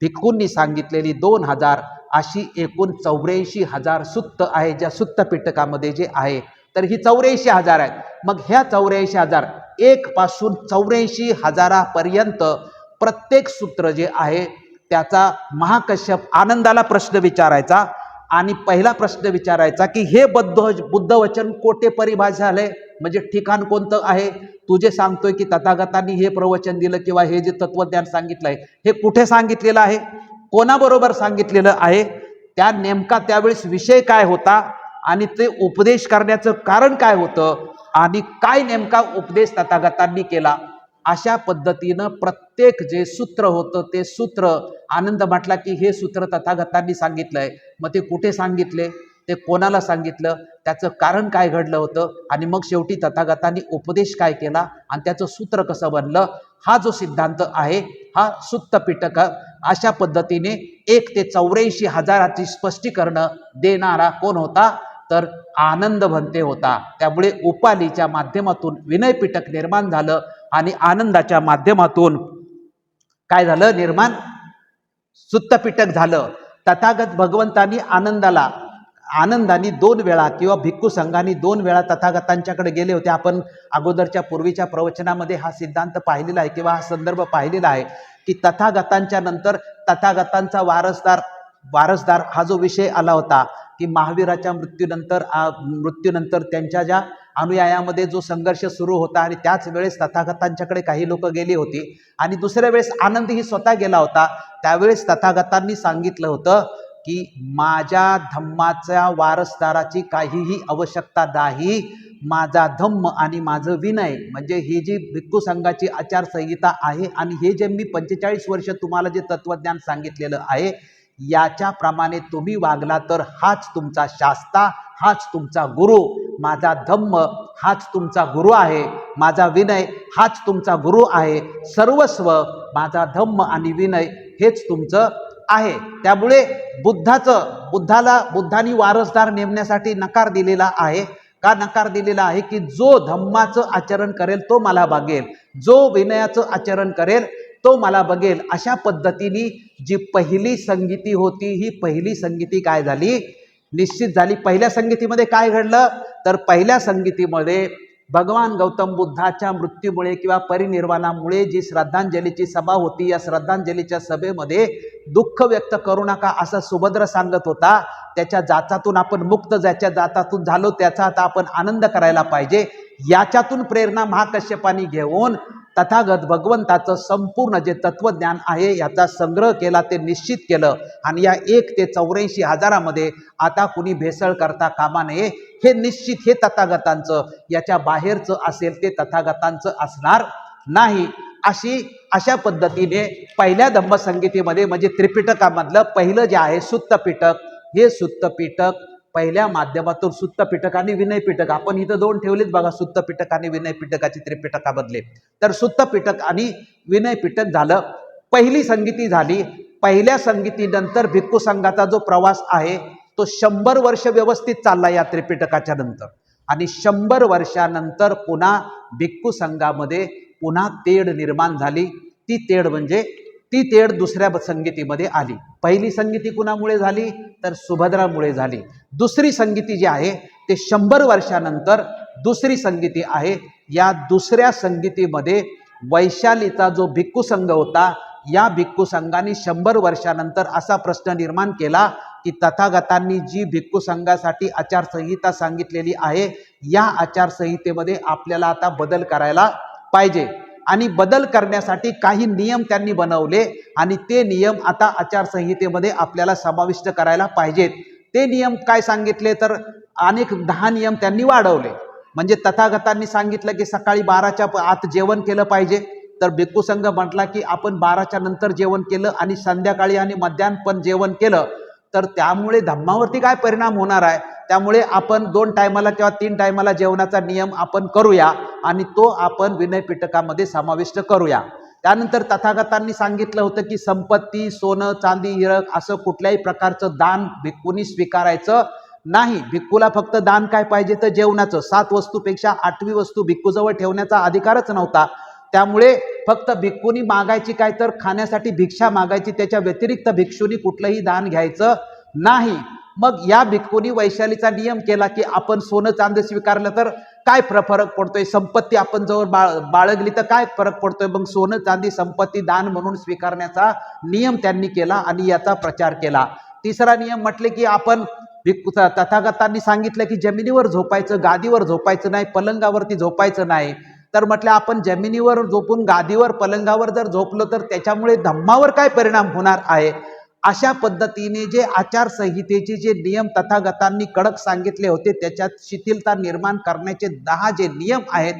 भिक्खूंनी सांगितलेली 2,000 अशी एकूण 84,000 सुत्त आहे, ज्या सुत्त पिटकामध्ये जे आहे। तर ही 84,000 आहेत। मग ह्या 84,000 1 पासून 84,000 पर्यंत प्रत्येक सूत्र जे आहे त्याचा महाकश्यप आनंदाला प्रश्न विचारायचा आणि पहिला प्रश्न विचारायचा की हे बुद्धवचन कोठे परिभाषित झाले, म्हणजे ठिकाण कोणतं आहे, तू जे सांगतोय की तथागतांनी हे प्रवचन दिलं किंवा हे जे तत्वज्ञान सांगितलंय हे कुठे सांगितलेलं आहे, कोणाबरोबर सांगितलेलं आहे, त्या नेमका त्यावेळेस विषय काय होता आणि ते उपदेश करण्याचं कारण काय होतं आणि काय नेमका उपदेश तथागतांनी केला। अशा पद्धतीनं प्रत्येक जे सूत्र होतं ते सूत्र आनंद म्हटला की हे सूत्र तथागतांनी सांगितलंय, मग ते कुठे सांगितले, ते कोणाला सांगितलं, त्याचं कारण काय घडलं होतं आणि मग शेवटी तथागतांनी उपदेश काय केला आणि त्याचं सूत्र कसं बनलं, हा जो सिद्धांत आहे हा सुत्त पिटक अशा पद्धतीने 1 ते 84,000ची स्पष्टीकरण देणारा कोण होता, तर आनंद भंते होता। त्यामुळे उपालीच्या माध्यमातून विनय पिटक निर्माण झालं आणि आनंदाच्या माध्यमातून काय झालं निर्माण, सुत्त पिटक झालं। तथागत भगवंतांनी आनंदाने 2 वेळा किंवा भिक्खू संघाने 2 वेळा तथागतांच्याकडे गेले होते। आपण अगोदरच्या पूर्वीच्या प्रवचनामध्ये हा सिद्धांत पाहिलेला आहे किंवा हा संदर्भ पाहिलेला आहे की तथागतांच्या नंतर तथागतांचा वारसदार हा जो विषय आला होता की महावीराच्या मृत्यूनंतर त्यांच्या ज्या अनुयायामध्ये जो संघर्ष सुरू होता आणि त्याच वेळेस तथागतांच्याकडे काही लोक गेली होती आणि दुसऱ्या वेळेस आनंद ही स्वतः गेला होता। त्यावेळेस तथागतांनी सांगितलं होतं की माझ्या धम्माच्या वारसदाराची काहीही आवश्यकता नाही, माझा धम्म आणि माझं विनय म्हणजे ही जी भिक्खू संघाची आचारसंहिता आहे आणि हे जे मी 45 वर्ष तुम्हाला जे तत्वज्ञान सांगितलेलं आहे याच्याप्रमाणे तुम्ही वागला तर हाच तुमचा शास्ता, हाच तुमचा गुरु. माझा धम्म हाच तुमचा गुरु आहे, माझा विनय हाच तुमचा गुरु आहे. सर्वस्व माझा धम्म आणि विनय हेच तुमचं आहे. त्यामुळे बुद्धांनी वारसदार नेमण्यासाठी नकार दिलेला आहे. का नकार दिलेला आहे? की जो धम्माचं आचरण करेल तो मला बघेल, जो विनयाचं आचरण करेल तो मला बघेल. अशा पद्धतीने जी पहिली संगीती होती, ही पहिली संगीती काय झाली? निश्चित झाली. पहिल्या संगीतीमध्ये काय घडलं? तर पहिल्या संगीतीमध्ये भगवान गौतम बुद्धाच्या मृत्यूमुळे किंवा परिनिर्वाणामुळे जी श्रद्धांजलीची सभा होती, या श्रद्धांजलीच्या सभेमध्ये दुःख व्यक्त करू नका असं सुभद्र सांगत होता. त्याच्या जाचातून आपण मुक्त, ज्याच्या जाचातून झालो त्याचा आता आपण आनंद करायला पाहिजे. याच्यातून प्रेरणा महाकश्यपांनी घेऊन तथागत भगवंताचं संपूर्ण जे तत्वज्ञान आहे याचा संग्रह केला, ते निश्चित केलं. आणि या 1 ते 84,000 आता कुणी भेसळ करता कामा नये. हे निश्चित हे तथागतांचं, याच्या बाहेरचं असेल ते तथागतांचं असणार नाही. अशा पद्धतीने पहिल्या धम्मसंगीतीमध्ये म्हणजे त्रिपिटकामधलं पहिलं जे आहे सुत्त पिटक, हे सुत्त पिटक पहिल्या माध्यमातून सुत्त पिटक आणि विनय पिटक, आपण इथं 2 ठेवलेत बघा, सुत्त पिटक आणि विनय पिटकाची त्रिपिटकामधले. तर सुत्त पिटक आणि विनय पिटक झालं, पहिली संगीती झाली. पहिल्या संगीतीनंतर भिक्खू संघाचा जो प्रवास आहे तो 100 वर्ष व्यवस्थित चालला या त्रिपिटकाच्या नंतर. आणि 100 वर्षानंतर पुन्हा भिक्खू संघामध्ये पुन्हा तेढ निर्माण झाली. ती तेढ दुसऱ्या संगीतीमध्ये आली. पहिली संगीती कुणामुळे झाली? तर सुभद्रामुळे झाली. दुसरी संगीती जी आहे ते 100 वर्षानंतर दुसरी संगीती आहे. या दुसऱ्या संगीतीमध्ये वैशालीचा जो भिक्खू संघ होता, या भिक्खू संघाने 100 वर्षानंतर असा प्रश्न निर्माण केला की तथागतांनी जी भिक्खू संघासाठी आचारसंहिता सांगितलेली आहे, या आचारसंहितेमध्ये आपल्याला आता बदल करायला पाहिजे. आणि बदल करण्यासाठी काही नियम त्यांनी बनवले आणि ते नियम आता आचारसंहितेमध्ये आपल्याला समाविष्ट करायला पाहिजेत. ते नियम काय सांगितले? तर अनेक 10 नियम त्यांनी वाढवले. म्हणजे तथागतांनी सांगितलं की सकाळी 12च्या आत जेवण केलं पाहिजे. तर भिक्खू संघ म्हटला की आपण 12च्या नंतर जेवण केलं आणि संध्याकाळी आणि मध्याह्न पण जेवण केलं तर त्यामुळे धम्मावरती काय परिणाम होणार आहे? त्यामुळे आपण 2 टायमाला किंवा 3 टायमाला जेवणाचा नियम आपण करूया आणि तो आपण विनय पिटकामध्ये समाविष्ट करूया. त्यानंतर तथागतांनी सांगितलं होतं की संपत्ती, सोनं, चांदी, हिरक असं कुठल्याही प्रकारचं दान भिक्खूंनी स्वीकारायचं नाही. भिक्खूला फक्त दान काय पाहिजे? तर जेवणाचं. 7 वस्तूपेक्षा 8वी वस्तू भिक्खूजवळ ठेवण्याचा अधिकारच नव्हता. त्यामुळे फक्त भिक्खूंनी मागायची काय? तर खाण्यासाठी भिक्षा मागायची. त्याच्या व्यतिरिक्त भिक्षूंनी कुठलंही दान घ्यायचं नाही. मग या भिक्खूंनी वैशालीचा नियम केला की आपण सोनं चांदी स्वीकारलं तर काय फरक पडतोय? संपत्ती आपण जवळ बाळगली तर काय फरक पडतोय? मग सोनं चांदी संपत्ती दान म्हणून स्वीकारण्याचा नियम त्यांनी केला आणि याचा प्रचार केला. तिसरा नियम म्हटले की आपण तथागतांनी सांगितलं की जमिनीवर झोपायचं, गादीवर झोपायचं नाही, पलंगावरती झोपायचं नाही. तर म्हटलं आपण जमिनीवर झोपून गादीवर पलंगावर जर झोपलो तर त्याच्यामुळे धम्मावर काय परिणाम होणार आहे? अशा पद्धतीने जे आचारसंहितेचे जे नियम तथागतांनी कडक सांगितले होते त्याच्यात शिथिलता निर्माण करण्याचे 10 जे नियम आहेत,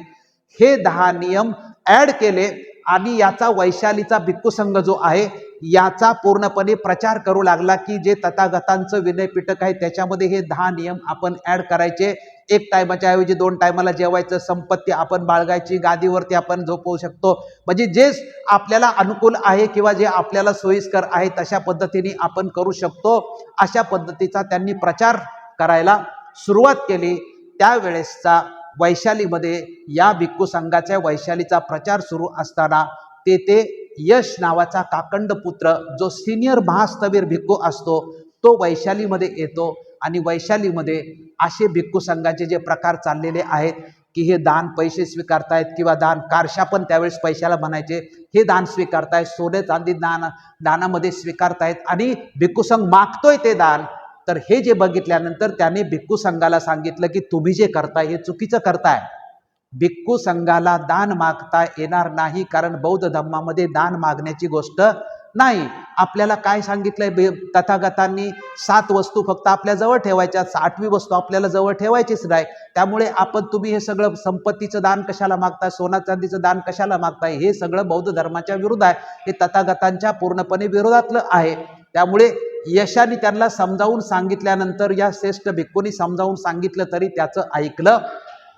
हे 10 नियम ऍड केले आणि याचा वैशालीचा भिक्खू संघ जो आहे याचा पूर्णपणे प्रचार करू लागला की जे तथागतांचं विनय पिटक आहे त्याच्यामध्ये हे 10 नियम आपण ऍड करायचे. 1 टायमाच्या ऐवजी 2 टायमाला जेवायचं, संपत्ती आपण बाळगायची, गादीवरती आपण झोपवू शकतो. म्हणजे जे आपल्याला अनुकूल आहे किंवा जे आपल्याला सोयीस्कर आहे तशा पद्धतीने आपण करू शकतो. अशा पद्धतीचा त्यांनी प्रचार करायला सुरुवात केली. त्यावेळेसचा वैशालीमध्ये या भिक्खू संघाच्या वैशालीचा प्रचार सुरू असताना ते यश नावाचा काकंड पुत्र जो सिनियर महास्थवीर भिक्खू असतो तो वैशालीमध्ये येतो आणि वैशालीमध्ये असे भिक्खू संघाचे जे प्रकार चाललेले आहेत की हे दान पैसे स्वीकारतायत किंवा दान कारशा पण त्यावेळेस पैशाला म्हणायचे, हे दान स्वीकारतायत, सोने चांदी दानामध्ये स्वीकारतायत आणि भिक्खू संघ मागतोय ते दान. तर हे जे बघितल्यानंतर त्याने भिक्खू संघाला सांगितलं की तुम्ही जे करताय हे चुकीचं करताय. भिक्खू संघाला दान मागता येणार नाही, कारण बौद्ध धर्मामध्ये दान मागण्याची गोष्ट नाही. आपल्याला काय सांगितलंय तथागतांनी? 7 वस्तू फक्त आपल्या जवळ ठेवायच्या, 8वी वस्तू आपल्याला जवळ ठेवायचीच नाही. त्यामुळे तुम्ही हे सगळं संपत्तीचं दान कशाला मागताय, सोना चांदीचं दान कशाला मागताय? हे सगळं बौद्ध धर्माच्या विरुद्ध आहे, हे तथागतांच्या पूर्णपणे विरोधातलं आहे. त्यामुळे यशाने त्यांना समजावून सांगितल्यानंतर या श्रेष्ठ भिक्खूंनी समजावून सांगितलं तरी त्याचं ऐकलं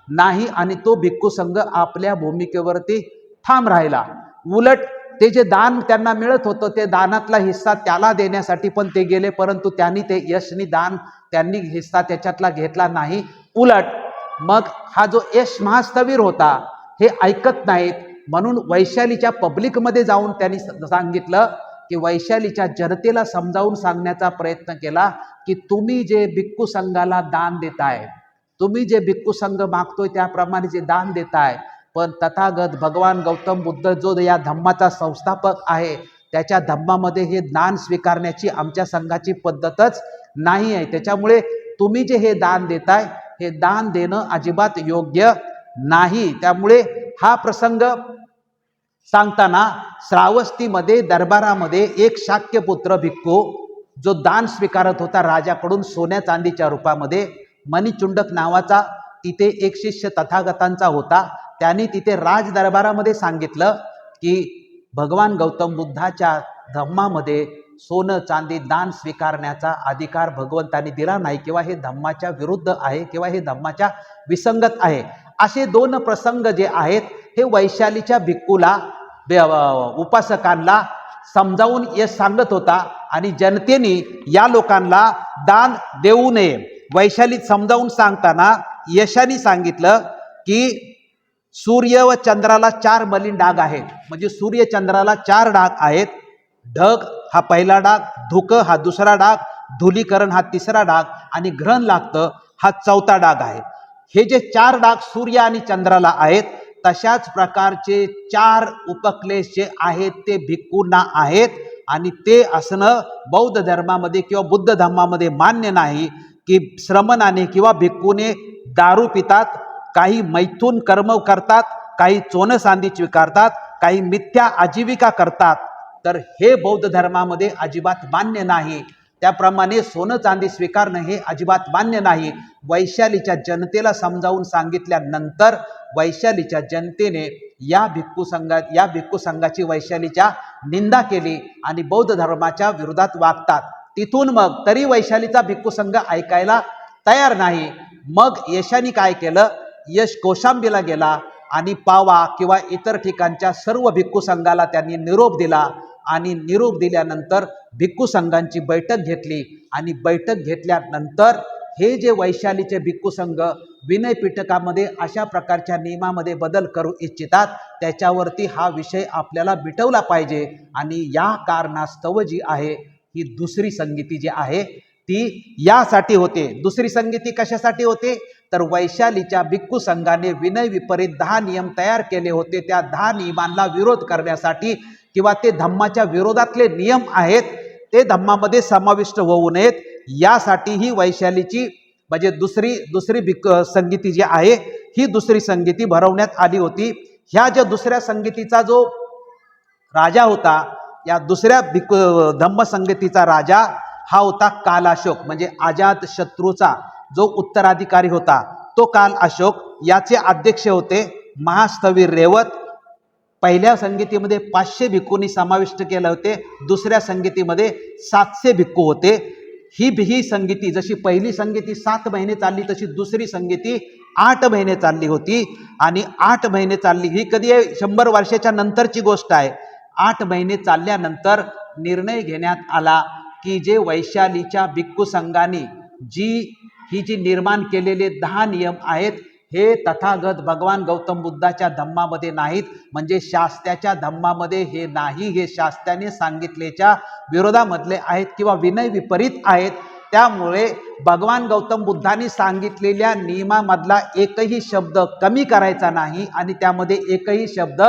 नाही आणि तो भिक्खू संघ आपल्या भूमिकेवरती ठाम राहिला। उलट ते जे दान त्यांना मिळत होतं ते दानातला हिस्सा त्याला देण्यासाठी पण ते गेले, परंतु त्यांनी ते यशनी दान त्यांनी हिस्सा त्याच्यातला घेतला नाही। उलट मग हा जो यश महास्थवीर होता हे ऐकत नाहीत, म्हणून वैशालीच्या पब्लिकमध्ये जाऊन त्यांनी सांगितलं की वैशालीच्या जनतेला समजावून सांगण्याचा प्रयत्न केला की तुम्ही जे भिक्खू संघाला दान देताय, तुम्ही जे भिक्खू संघ मागतोय त्याप्रमाणे जे दान देताय, पण तथागत भगवान गौतम बुद्ध जो या धम्माचा संस्थापक आहे त्याच्या धम्मामध्ये हे दान स्वीकारण्याची आमच्या संघाची पद्धतच नाही आहे। त्याच्यामुळे तुम्ही जे हे दान देताय हे दान देणं अजिबात योग्य नाही। त्यामुळे हा प्रसंग सांगताना श्रावस्तीमध्ये दरबारामध्ये एक शाक्यपुत्र भिक्खू जो दान स्वीकारत होता राजाकडून सोन्या चांदीच्या रूपामध्ये, मणिचुंडक नावाचा तिथे एक शिष्य तथागतांचा होता। त्यांनी तिथे राज दरबारामध्ये सांगितलं की भगवान गौतम बुद्धाच्या धम्मामध्ये सोनं चांदी दान स्वीकारण्याचा अधिकार भगवंतांनी दिला नाही, किंवा हे धम्माच्या विरुद्ध आहे, किंवा हे धम्माच्या विसंगत आहे। असे दोन प्रसंग जे आहेत हे वैशालीच्या भिक्खूला उपासकांना समजावून यश सांगत होता आणि जनतेने या लोकांना दान देऊ नये। वैशाली समजावून सांगताना यशाने सांगितलं की सूर्य व चंद्राला 4 मलिन डाग आहेत, म्हणजे सूर्य चंद्राला 4 डाग आहेत। ढग हा पहिला डाग, धुक हा दुसरा डाग, धुलीकरण हा तिसरा डाग आणि ग्रहण लागतं हा चौथा डाग आहे। हे जे 4 डाग सूर्य आणि चंद्राला आहेत तशाच प्रकारचे 4 उपक्लेश जे आहेत ते भिक्खूंना आहेत आणि ते असणं बौद्ध धर्मामध्ये किंवा बुद्ध धर्मामध्ये मान्य नाही की श्रमणाने किंवा भिक्खूने दारू पितात, काही मैथून कर्म करतात, काही चोन सांदी स्वीकारतात, काही मिथ्या आजीविका करतात, तर हे बौद्ध धर्मामध्ये अजिबात मान्य नाही। त्याप्रमाणे सोनं चांदी स्वीकारणं हे अजिबात मान्य नाही। वैशालीच्या जनतेला समजावून सांगितल्यानंतर वैशालीच्या जनतेने या भिक्खू संघाची वैशालीच्या निंदा केली आणि बौद्ध धर्माच्या विरोधात वागतात। तिथून मग तरी वैशालीचा भिक्खू संघ ऐकायला तयार नाही। मग यशाने काय केलं, यश कौशांबीला गेला आणि पावा किंवा इतर ठिकाणच्या सर्व भिक्खू संघाला त्यांनी निरोप दिला आणि निरोप दिल्यानंतर भिक्खू संघांची बैठक घेतली आणि बैठक घेतल्यानंतर हे जे वैशालीचे भिक्खू संघ विनय पिटकामध्ये अशा प्रकारच्या नियमामध्ये बदल करू इच्छितात त्याच्यावरती हा विषय आपल्याला मिटवला पाहिजे आणि या कारणास्तव जी आहे ही दुसरी संगीती जी आहे ती यासाठी होते। दुसरी संगीती कशासाठी होते तर वैशालीच्या भिक्खू संघाने विनय विपरीत 10 नियम तयार केले होते, त्या 10 नियमांना विरोध करण्यासाठी किंवा ते धम्माच्या विरोधातले नियम आहेत ते धम्मामध्ये समाविष्ट होऊ नयेत यासाठी ही वैशालीची म्हणजे दुसरी संगीती जी आहे ही दुसरी संगीती भरवण्यात आली होती। ह्या ज्या दुसऱ्या संगीतीचा जो राजा होता, या दुसऱ्या धम्म संगीतीचा राजा हा होता काल अशोक, म्हणजे अजात शत्रूचा जो उत्तराधिकारी होता तो काल अशोक। याचे अध्यक्ष होते महास्थवीर रेवत। पहिल्या संगीतीमध्ये 500 भिक्खूंनी समाविष्ट केले होते, दुसऱ्या संगीतीमध्ये 700 भिक्खू होते। ही संगीती जशी पहिली संगीती 7 महिने चालली तशी दुसरी संगीती 8 महिने चालली होती आणि 8 महिने चालली ही कधी 100 वर्षाच्या नंतरची गोष्ट आहे। 8 महिने चालल्यानंतर निर्णय घेण्यात आला की जे वैशालीच्या भिक्खू संघाने जी निर्माण केलेले 10 नियम आहेत हे तथागत भगवान गौतम बुद्धाच्या धम्मामध्ये नाहीत, म्हणजे शास्त्याच्या धम्मामध्ये हे नाही, हे शास्त्याने सांगितलेच्या विरोधामधले आहेत किंवा विनय विपरीत आहेत। त्यामुळे भगवान गौतम बुद्धांनी सांगितलेल्या नियमामधला एकही शब्द कमी करायचा नाही आणि त्यामध्ये एकही शब्द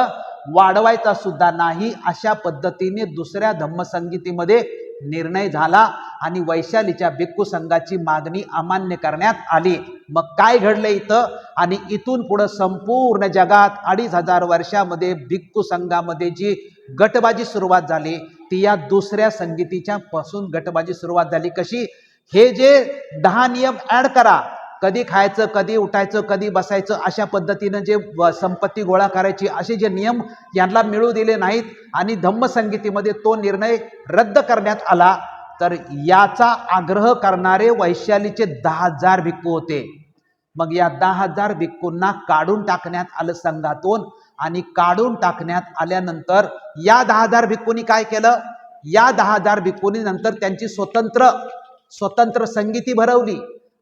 वाढवायचा सुद्धा नाही, अशा पद्धतीने दुसऱ्या धम्मसंगीतीमध्ये निर्णय झाला आणि वैशालीच्या भिक्खू संघाची मागणी अमान्य करण्यात आली। मग काय घडलं इथं आणि इथून पुढे संपूर्ण जगात 2500 वर्षामध्ये भिक्खू संघामध्ये जी गटबाजी सुरुवात झाली ती या दुसऱ्या संगीतीच्या पासून गटबाजी सुरुवात झाली। कशी, हे जे 10 नियम ऍड करा, कधी खायचं, कधी उठायचं, कधी बसायचं, अशा पद्धतीने जे संपत्ती गोळा करायची असे जे नियम यांना मिळू दिले नाहीत आणि धम्मसंगीतीमध्ये तो निर्णय रद्द करण्यात आला। तर याचा आग्रह करणारे वैशालीचे 10,000 भिक्खू होते. मग या 10,000 भिक्खूंना काढून टाकण्यात आलं संघातून. आणि काढून टाकण्यात आल्यानंतर या 10,000 भिक्खूंनी काय केलं, या 10,000 भिक्खूंनी नंतर त्यांची स्वतंत्र संगीती भरवली.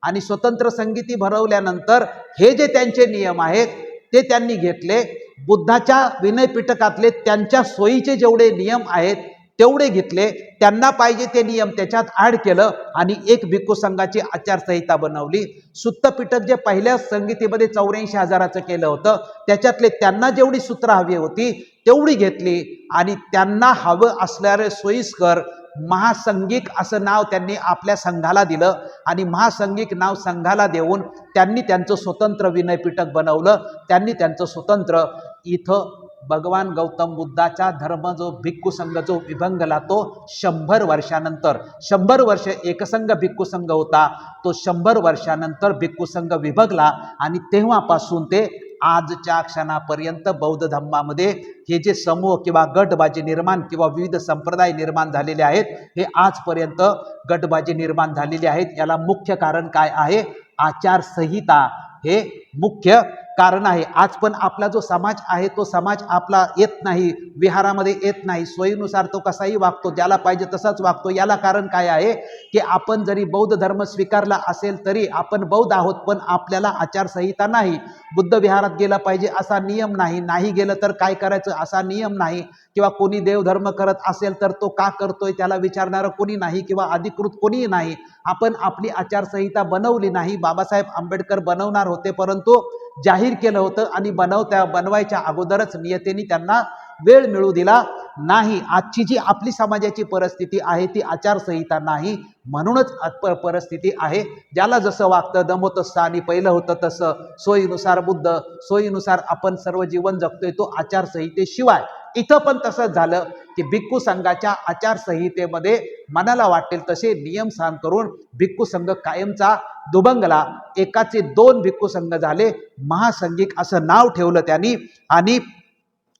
आणि स्वतंत्र संगीती भरवल्यानंतर हे जे त्यांचे नियम आहेत ते त्यांनी घेतले. बुद्धाच्या विनय पिटकातले त्यांच्या सोयीचे जेवढे नियम आहेत तेवढे घेतले, त्यांना पाहिजे ते नियम त्याच्यात ऍड केलं आणि एक भिक्खू संघाची आचारसंहिता बनवली. सुत्त पिटक जे पहिल्या संगीतीमध्ये 84,000चं केलं होतं त्याच्यातले त्यांना जेवढी सूत्र हवी होती तेवढी घेतली आणि त्यांना हवं असणारे सोयीस्कर महासंगिक असं नाव त्यांनी आपल्या संघाला दिलं. आणि महासंगिक नाव संघाला देऊन त्यांनी त्यांचं स्वतंत्र विनय पिटक बनवलं. त्यांनी त्यांचं स्वतंत्र इथं भगवान गौतम बुद्धाचा धर्म जो भिक्खू संघ जो विभंगला तो 100 वर्षानंतर, 100 वर्ष एकसंघ भिक्खू संघ होता, तो 100 वर्षानंतर भिक्खू संघ विभगला. आणि तेव्हापासून ते आजच्या क्षणापर्यंत बौद्ध धर्मामध्ये हे जे समूह किंवा गटबाजी निर्माण किंवा विविध संप्रदाय निर्माण झालेले आहेत, हे आजपर्यंत गटबाजी निर्माण झालेले आहेत. याला मुख्य कारण काय आहे, आचारसंहिता हे मुख्य कारण आहे. आज पण आपला जो समाज आहे तो समाज आपला येत नाही, विहारामध्ये येत नाही, सोयीनुसार तो कसाही वागतो, ज्याला पाहिजे तसाच वागतो. याला कारण काय आहे की आपण जरी बौद्ध धर्म स्वीकारला असेल तरी आपण बौद्ध आहोत, पण आपल्याला आचारसंहिता नाही. बुद्ध विहारात गेला पाहिजे असा नियम नाही, नाही गेलं तर काय करायचं असा नियम नाही, किंवा कोणी देवधर्म करत असेल तर तो का करतोय त्याला विचारणारं कोणी नाही, किंवा अधिकृत कोणीही नाही. आपण आपली आचारसंहिता बनवली नाही. बाबासाहेब आंबेडकर बनवणार होते परंतु जाहीर केलं होतं आणि बनवायच्या अगोदरच नियतीने त्यांना वेळ मिळू दिला नाही. आजची जी आपली समाजाची परिस्थिती आहे ती आचारसंहिता नाही, म्हणूनच परिस्थिती आहे. ज्याला जसं वागतं दमो तसं आणि पहिलं होतं तसं, सोयीनुसार बुद्ध, सोयीनुसार आपण सर्व जीवन जगतोय, तो आचारसंहितेशिवाय. इथं पण तसंच झालं की भिक्खू संघाच्या आचारसंहितेमध्ये मनाला वाटेल तसे नियम सांग करून भिक्खू संघ कायमचा दुभंगला. एकाचे 2 भिक्खू संघ झाले, महासंघिक असं नाव ठेवलं त्यांनी. आणि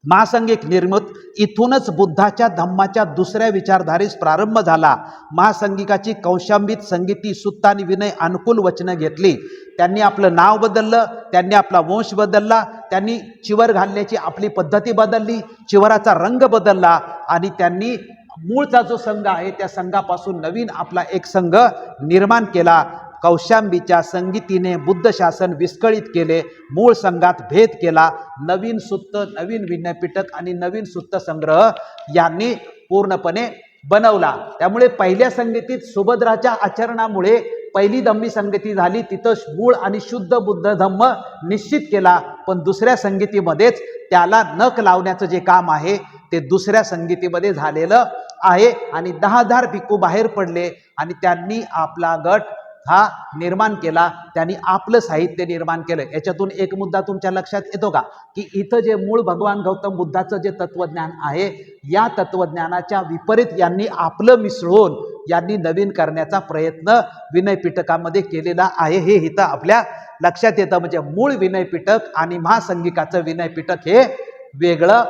महासंघिक निर्मित इथूनच बुद्धाच्या धम्माच्या दुसऱ्या विचारधारेस प्रारंभ झाला. महासंघिकाची कौशांबित संगीती सुत्त आणि विनय अनुकूल वचनं घेतली. त्यांनी आपलं नाव बदललं, त्यांनी आपला वंश बदलला, त्यांनी चिवर घालण्याची आपली पद्धती बदलली, चिवराचा रंग बदलला आणि त्यांनी मूळचा जो संघ आहे त्या संघापासून नवीन आपला एक संघ निर्माण केला. कौशांबीच्या संगीतीने बुद्ध शासन विस्कळीत केले, मूळ संघात भेद केला. नवीन सुत्त, नवीन विनयपिटक आणि नवीन सुत्त संग्रह यांनी पूर्णपणे बनवला. त्यामुळे पहिल्या संगीतीत सुभद्राच्या आचरणामुळे पहिली धम्मी संगती झाली, तिथं मूळ आणि शुद्ध बुद्ध धम्म निश्चित केला. पण दुसऱ्या संगीतीमध्येच त्याला नख लावण्याचं जे काम आहे ते दुसऱ्या संगीतीमध्ये झालेलं आहे. आणि 10,000 भिक्खू बाहेर पडले आणि त्यांनी आपला गट हा निर्माण केला, त्यांनी आपलं साहित्य निर्माण केलं. याच्यातून एक मुद्दा तुमच्या लक्षात येतो का की इथं जे मूळ भगवान गौतम बुद्धाचं जे तत्वज्ञान आहे, या तत्वज्ञानाच्या विपरीत यांनी आपलं मिसळून यांनी नवीन करण्याचा प्रयत्न विनय पिटकामध्ये केलेला आहे. हे इथं आपल्या लक्षात येतं. म्हणजे मूळ विनय पिटक आणि महासंघिकाचं विनय पिटक हे वेगळं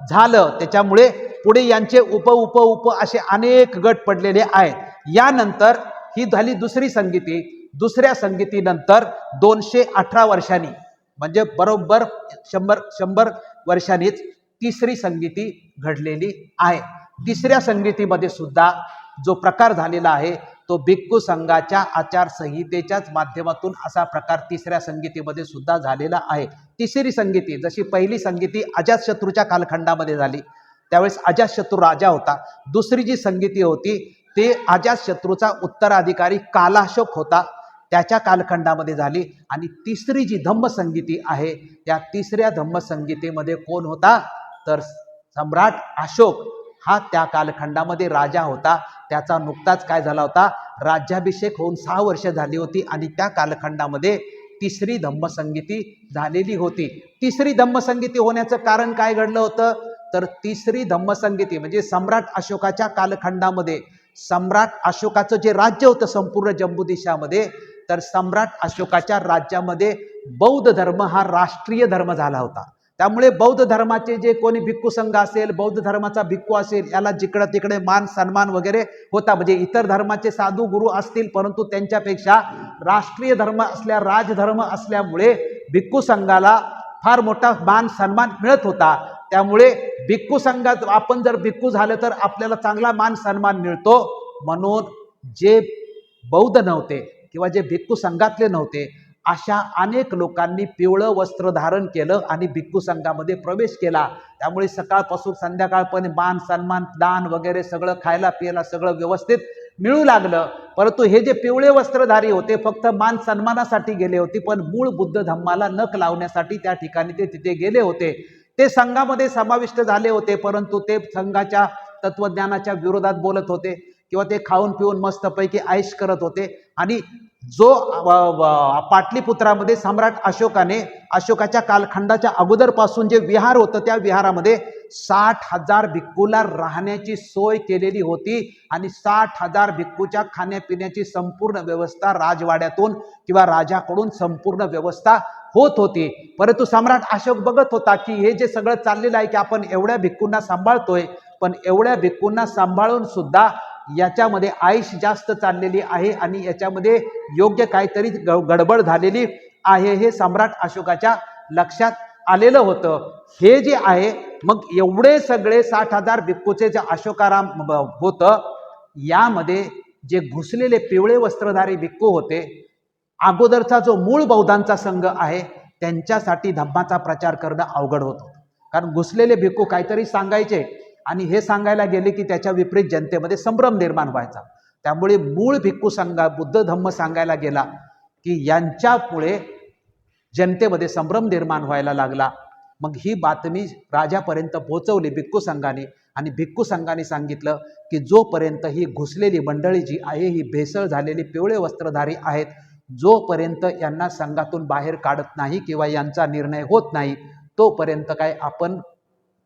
झालं. त्याच्यामुळे पुढे यांचे उप असे अनेक गट पडलेले आहेत. यानंतर ही झाली दुसरी संगीती. दुसऱ्या संगीतीनंतर 218 वर्षांनी म्हणजे बरोबर 100 वर्षांनीच तिसरी संगीती घडलेली आहे. तिसऱ्या संगीतीमध्ये सुद्धा जो प्रकार झालेला आहे तो भिक्खू संघाच्या आचारसंहितेच्याच माध्यमातून असा प्रकार तिसऱ्या संगीतीमध्ये सुद्धा झालेला आहे. तिसरी संगीती जशी पहिली संगीती अजातशत्रूच्या कालखंडामध्ये झाली, त्यावेळेस अजातशत्रू राजा होता. दुसरी जी संगीती होती ते अजातशत्रूचा उत्तराधिकारी कालाशोक होता, त्याच्या कालखंडामध्ये झाली. आणि तिसरी जी धम्मसंगीती आहे त्या तिसऱ्या धम्मसंगीतीमध्ये कोण होता तर सम्राट अशोक हा त्या कालखंडामध्ये राजा होता. त्याचा नुकताच काय झाला होता, राज्याभिषेक होऊन 6 वर्ष झाली होती आणि त्या कालखंडामध्ये तिसरी धम्मसंगीती झालेली होती. तिसरी धम्मसंगीती होण्याचं कारण काय घडलं होतं तर तिसरी धम्मसंगीती म्हणजे सम्राट अशोकाच्या कालखंडामध्ये सम्राट अशोकाचं जे राज्य होतं संपूर्ण जम्बूदिशामध्ये, तर सम्राट अशोकाच्या राज्यामध्ये बौद्ध धर्म हा राष्ट्रीय धर्म झाला होता. त्यामुळे बौद्ध धर्माचे जे कोणी भिक्खू संघ असेल, बौद्ध धर्माचा भिक्खू असेल, याला जिकडे तिकडे मान सन्मान वगैरे होता. म्हणजे इतर धर्माचे साधू गुरु असतील, परंतु त्यांच्यापेक्षा राष्ट्रीय धर्म राजधर्म असल्यामुळे भिक्खू संघाला फार मोठा मान सन्मान मिळत होता. त्यामुळे भिक्खू संघात आपण जर भिक्खू झालं तर आपल्याला चांगला मान सन्मान मिळतो. म्हणून जे बौद्ध नव्हते किंवा जे भिक्खू संघातले नव्हते अशा अनेक लोकांनी पिवळं वस्त्र धारण केलं आणि भिक्खू संघामध्ये प्रवेश केला. त्यामुळे सकाळपासून संध्याकाळपर्यंत मान सन्मान दान वगैरे सगळं खायला पियला सगळं व्यवस्थित मिळू लागलं. परंतु हे जे पिवळे वस्त्रधारी होते फक्त मान सन्मानासाठी गेले होते, पण मूळ बुद्ध धम्माला नख लावण्यासाठी त्या ठिकाणी ते तिथे गेले होते. ते संघामध्ये समाविष्ट झाले होते, परंतु ते संघाच्या तत्वज्ञानाच्या विरोधात बोलत होते किंवा ते खाऊन पिऊन मस्तपैकी ऐश करत होते. आणि जो पाटलीपुत्रामध्ये सम्राट अशोकाच्या कालखंडाच्या अगोदरपासून जे विहार होतं त्या विहारामध्ये 60,000 भिक्खूला राहण्याची सोय केलेली होती आणि 60,000 भिक्खूच्या खाण्यापिण्याची संपूर्ण व्यवस्था राजवाड्यातून किंवा राजाकडून संपूर्ण व्यवस्था होत होती. परंतु सम्राट अशोक बघत होता की हे जे सगळं चाललेलं आहे की आपण एवढ्या भिक्खूंना सांभाळतोय, पण एवढ्या भिक्खूंना सांभाळून सुद्धा याच्यामध्ये आयुष जास्त चाललेली आहे आणि याच्यामध्ये योग्य काहीतरी गडबड झालेली आहे हे सम्राट अशोकाच्या लक्षात आलेलं होतं. हे जे आहे मग एवढे सगळे 60,000 भिक्खूचे जे अशोकाराम होतं, यामध्ये जे घुसलेले पिवळे वस्त्रधारी भिक्खू होते, अगोदरचा जो मूळ बौद्धांचा संघ आहे त्यांच्यासाठी धम्माचा प्रचार करणं अवघड होतं. कारण घुसलेले भिक्खू काहीतरी सांगायचे आणि हे सांगायला गेले की त्याच्या विपरीत जनतेमध्ये संभ्रम निर्माण व्हायचा. त्यामुळे मूळ भिक्खू संघ बुद्ध धम्म सांगायला गेला की यांच्यामुळे जनतेमध्ये संभ्रम निर्माण व्हायला लागला. मग ही बातमी राजापर्यंत पोहोचवली भिक्खू संघाने आणि भिक्खू संघाने सांगितलं की जोपर्यंत ही घुसलेली मंडळी जी आहे ही भेसळ झालेली पिवळे वस्त्रधारी आहेत, जोपर्यंत यांना संघातून बाहेर काढत नाही किंवा यांचा निर्णय होत नाही तोपर्यंत काय आपण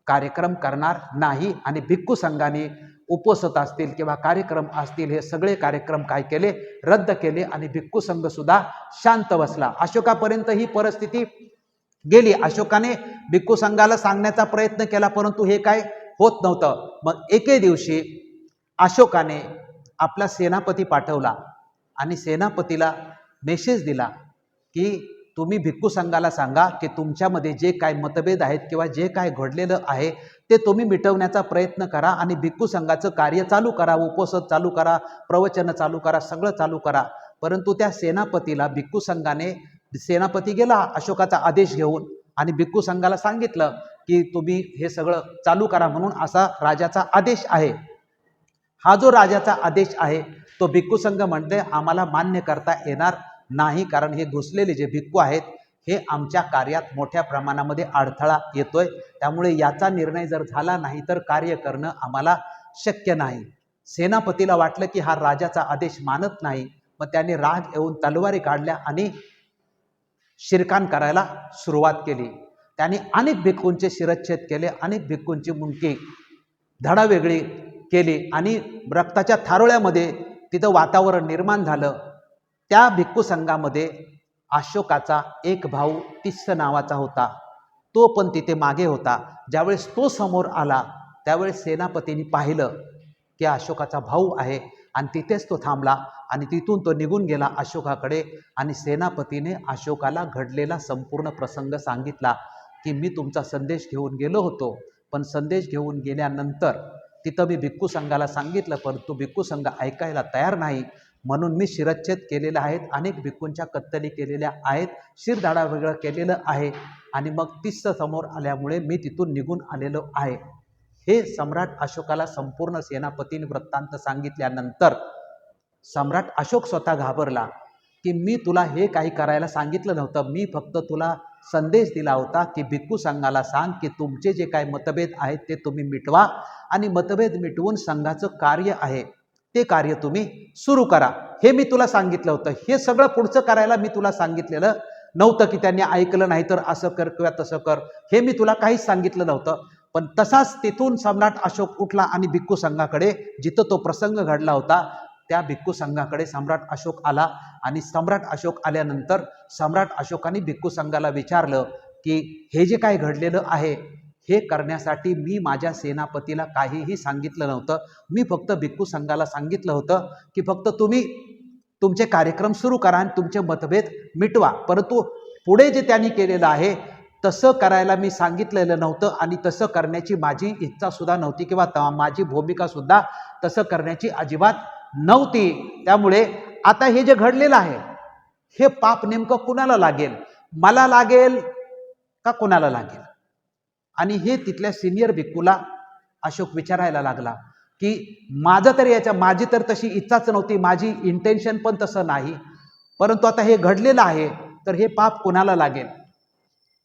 कार्यक्रम करणार नाही. आणि भिक्खू संघाने उपवास असतील किंवा कार्यक्रम असतील हे सगळे कार्यक्रम काय केले, रद्द केले आणि भिक्खू संघ सुद्धा शांत बसला. अशोकापर्यंत ही परिस्थिती गेली. अशोकाने भिक्खू संघाला सांगण्याचा प्रयत्न केला, परंतु हे काय होत नव्हतं. मग एके दिवशी अशोकाने आपला सेनापती पाठवला आणि सेनापतीला मेसेज दिला की तुम्ही भिक्खू संघाला सांगा की तुमच्यामध्ये जे काय मतभेद आहेत किंवा जे काय घडलेलं आहे ते तुम्ही मिटवण्याचा प्रयत्न करा आणि भिक्खू संघाचं कार्य चालू करा, उपवास चालू करा, प्रवचन चालू करा, सगळं चालू करा. परंतु त्या सेनापतीला भिक्खू संघाने सेनापती गेला अशोकाचा आदेश घेऊन आणि भिक्खू संघाला सांगितलं की तुम्ही हे सगळं चालू करा म्हणून असा राजाचा आदेश आहे. हा जो राजाचा आदेश आहे तो भिक्खू संघ म्हणते आम्हाला मान्य करता येणार नाही, कारण हे घुसलेले जे भिक्खू आहेत हे आमच्या कार्यात मोठ्या प्रमाणामध्ये अडथळा येतोय. त्यामुळे याचा निर्णय जर झाला नाही तर कार्य करणं आम्हाला शक्य नाही. सेनापतीला वाटलं की हा राजाचा आदेश मानत नाही. मग त्याने राग येऊन तलवारी काढल्या आणि शिरकाण करायला सुरुवात केली. त्याने अनेक भिक्खूंचे शिरच्छेद केले, अनेक भिक्खूंची मुंडकी धडावेगळी केली आणि रक्ताच्या थारोळ्यामध्ये तिथं वातावरण निर्माण झालं. त्या भिक्खू संघामध्ये अशोकाचा एक भाऊ तिस्स नावाचा होता, तो पण तिथे मागे होता. ज्यावेळेस तो समोर आला त्यावेळेस सेनापतींनी पाहिलं की अशोकाचा भाऊ आहे आणि तिथेच तो थांबला आणि तिथून तो निघून गेला अशोकाकडे. आणि सेनापतीने अशोकाला घडलेला संपूर्ण प्रसंग सांगितला की मी तुमचा संदेश घेऊन गेलो होतो, पण संदेश घेऊन गेल्यानंतर तिथं मी भिक्खू संघाला सांगितलं, परंतु भिक्खू संघ ऐकायला तयार नाही. म्हणून मी शिरच्छेद केलेले आहेत, अनेक भिक्खूंच्या कत्तली केलेल्या आहेत, शिरधाडा वेगळं केलेलं आहे आणि मग तिस्स समोर आल्यामुळे मी तिथून निघून आलेलो आहे. हे सम्राट अशोकाला संपूर्ण सेनापतीने वृत्तांत सांगितल्यानंतर सम्राट अशोक स्वतः घाबरला की मी तुला हे काही करायला सांगितलं नव्हतं, मी फक्त तुला संदेश दिला होता की भिक्खू संघाला सांग की तुमचे जे काही मतभेद आहेत ते तुम्ही मिटवा आणि मतभेद मिटवून संघाचं कार्य आहे ते कार्य तुम्ही सुरू करा, हे मी तुला सांगितलं होतं. हे सगळं पुढचं करायला मी तुला सांगितलेलं नव्हतं की त्यांनी ऐकलं नाही तर असं कर किंवा तसं कर, हे मी तुला काहीच सांगितलं नव्हतं. पण तसाच तिथून सम्राट अशोक उठला आणि भिक्खू संघाकडे जिथं तो प्रसंग घडला होता त्या भिक्खू संघाकडे सम्राट अशोक आला. आणि सम्राट अशोक आल्यानंतर सम्राट अशोकाने भिक्खू संघाला विचारलं की हे जे काय घडलेलं आहे हे करण्यासाठी मी माझ्या सेनापतीला काहीही सांगितलं नव्हतं. मी फक्त भिक्खू संघाला सांगितलं होतं की फक्त तुम्ही तुमचे कार्यक्रम सुरू करा आणि तुमचे मतभेद मिटवा, परंतु पुढे जे त्यांनी केलेलं आहे तसं करायला मी सांगितलेलं नव्हतं आणि तसं करण्याची माझी इच्छा सुद्धा नव्हती किंवा माझी भूमिका सुद्धा तसं करण्याची अजिबात नव्हती. त्यामुळे आता हे जे घडलेलं आहे हे पाप नेमकं कुणाला लागेल, मला लागेल का कुणाला लागेल? आणि हे तिथल्या सिनियर भिक्खूला अशोक विचारायला लागला की माझं तर माझी तर तशी इच्छाच नव्हती, माझी इंटेन्शन पण तसं नाही, परंतु आता हे घडलेलं आहे तर हे पाप कुणाला लागेल?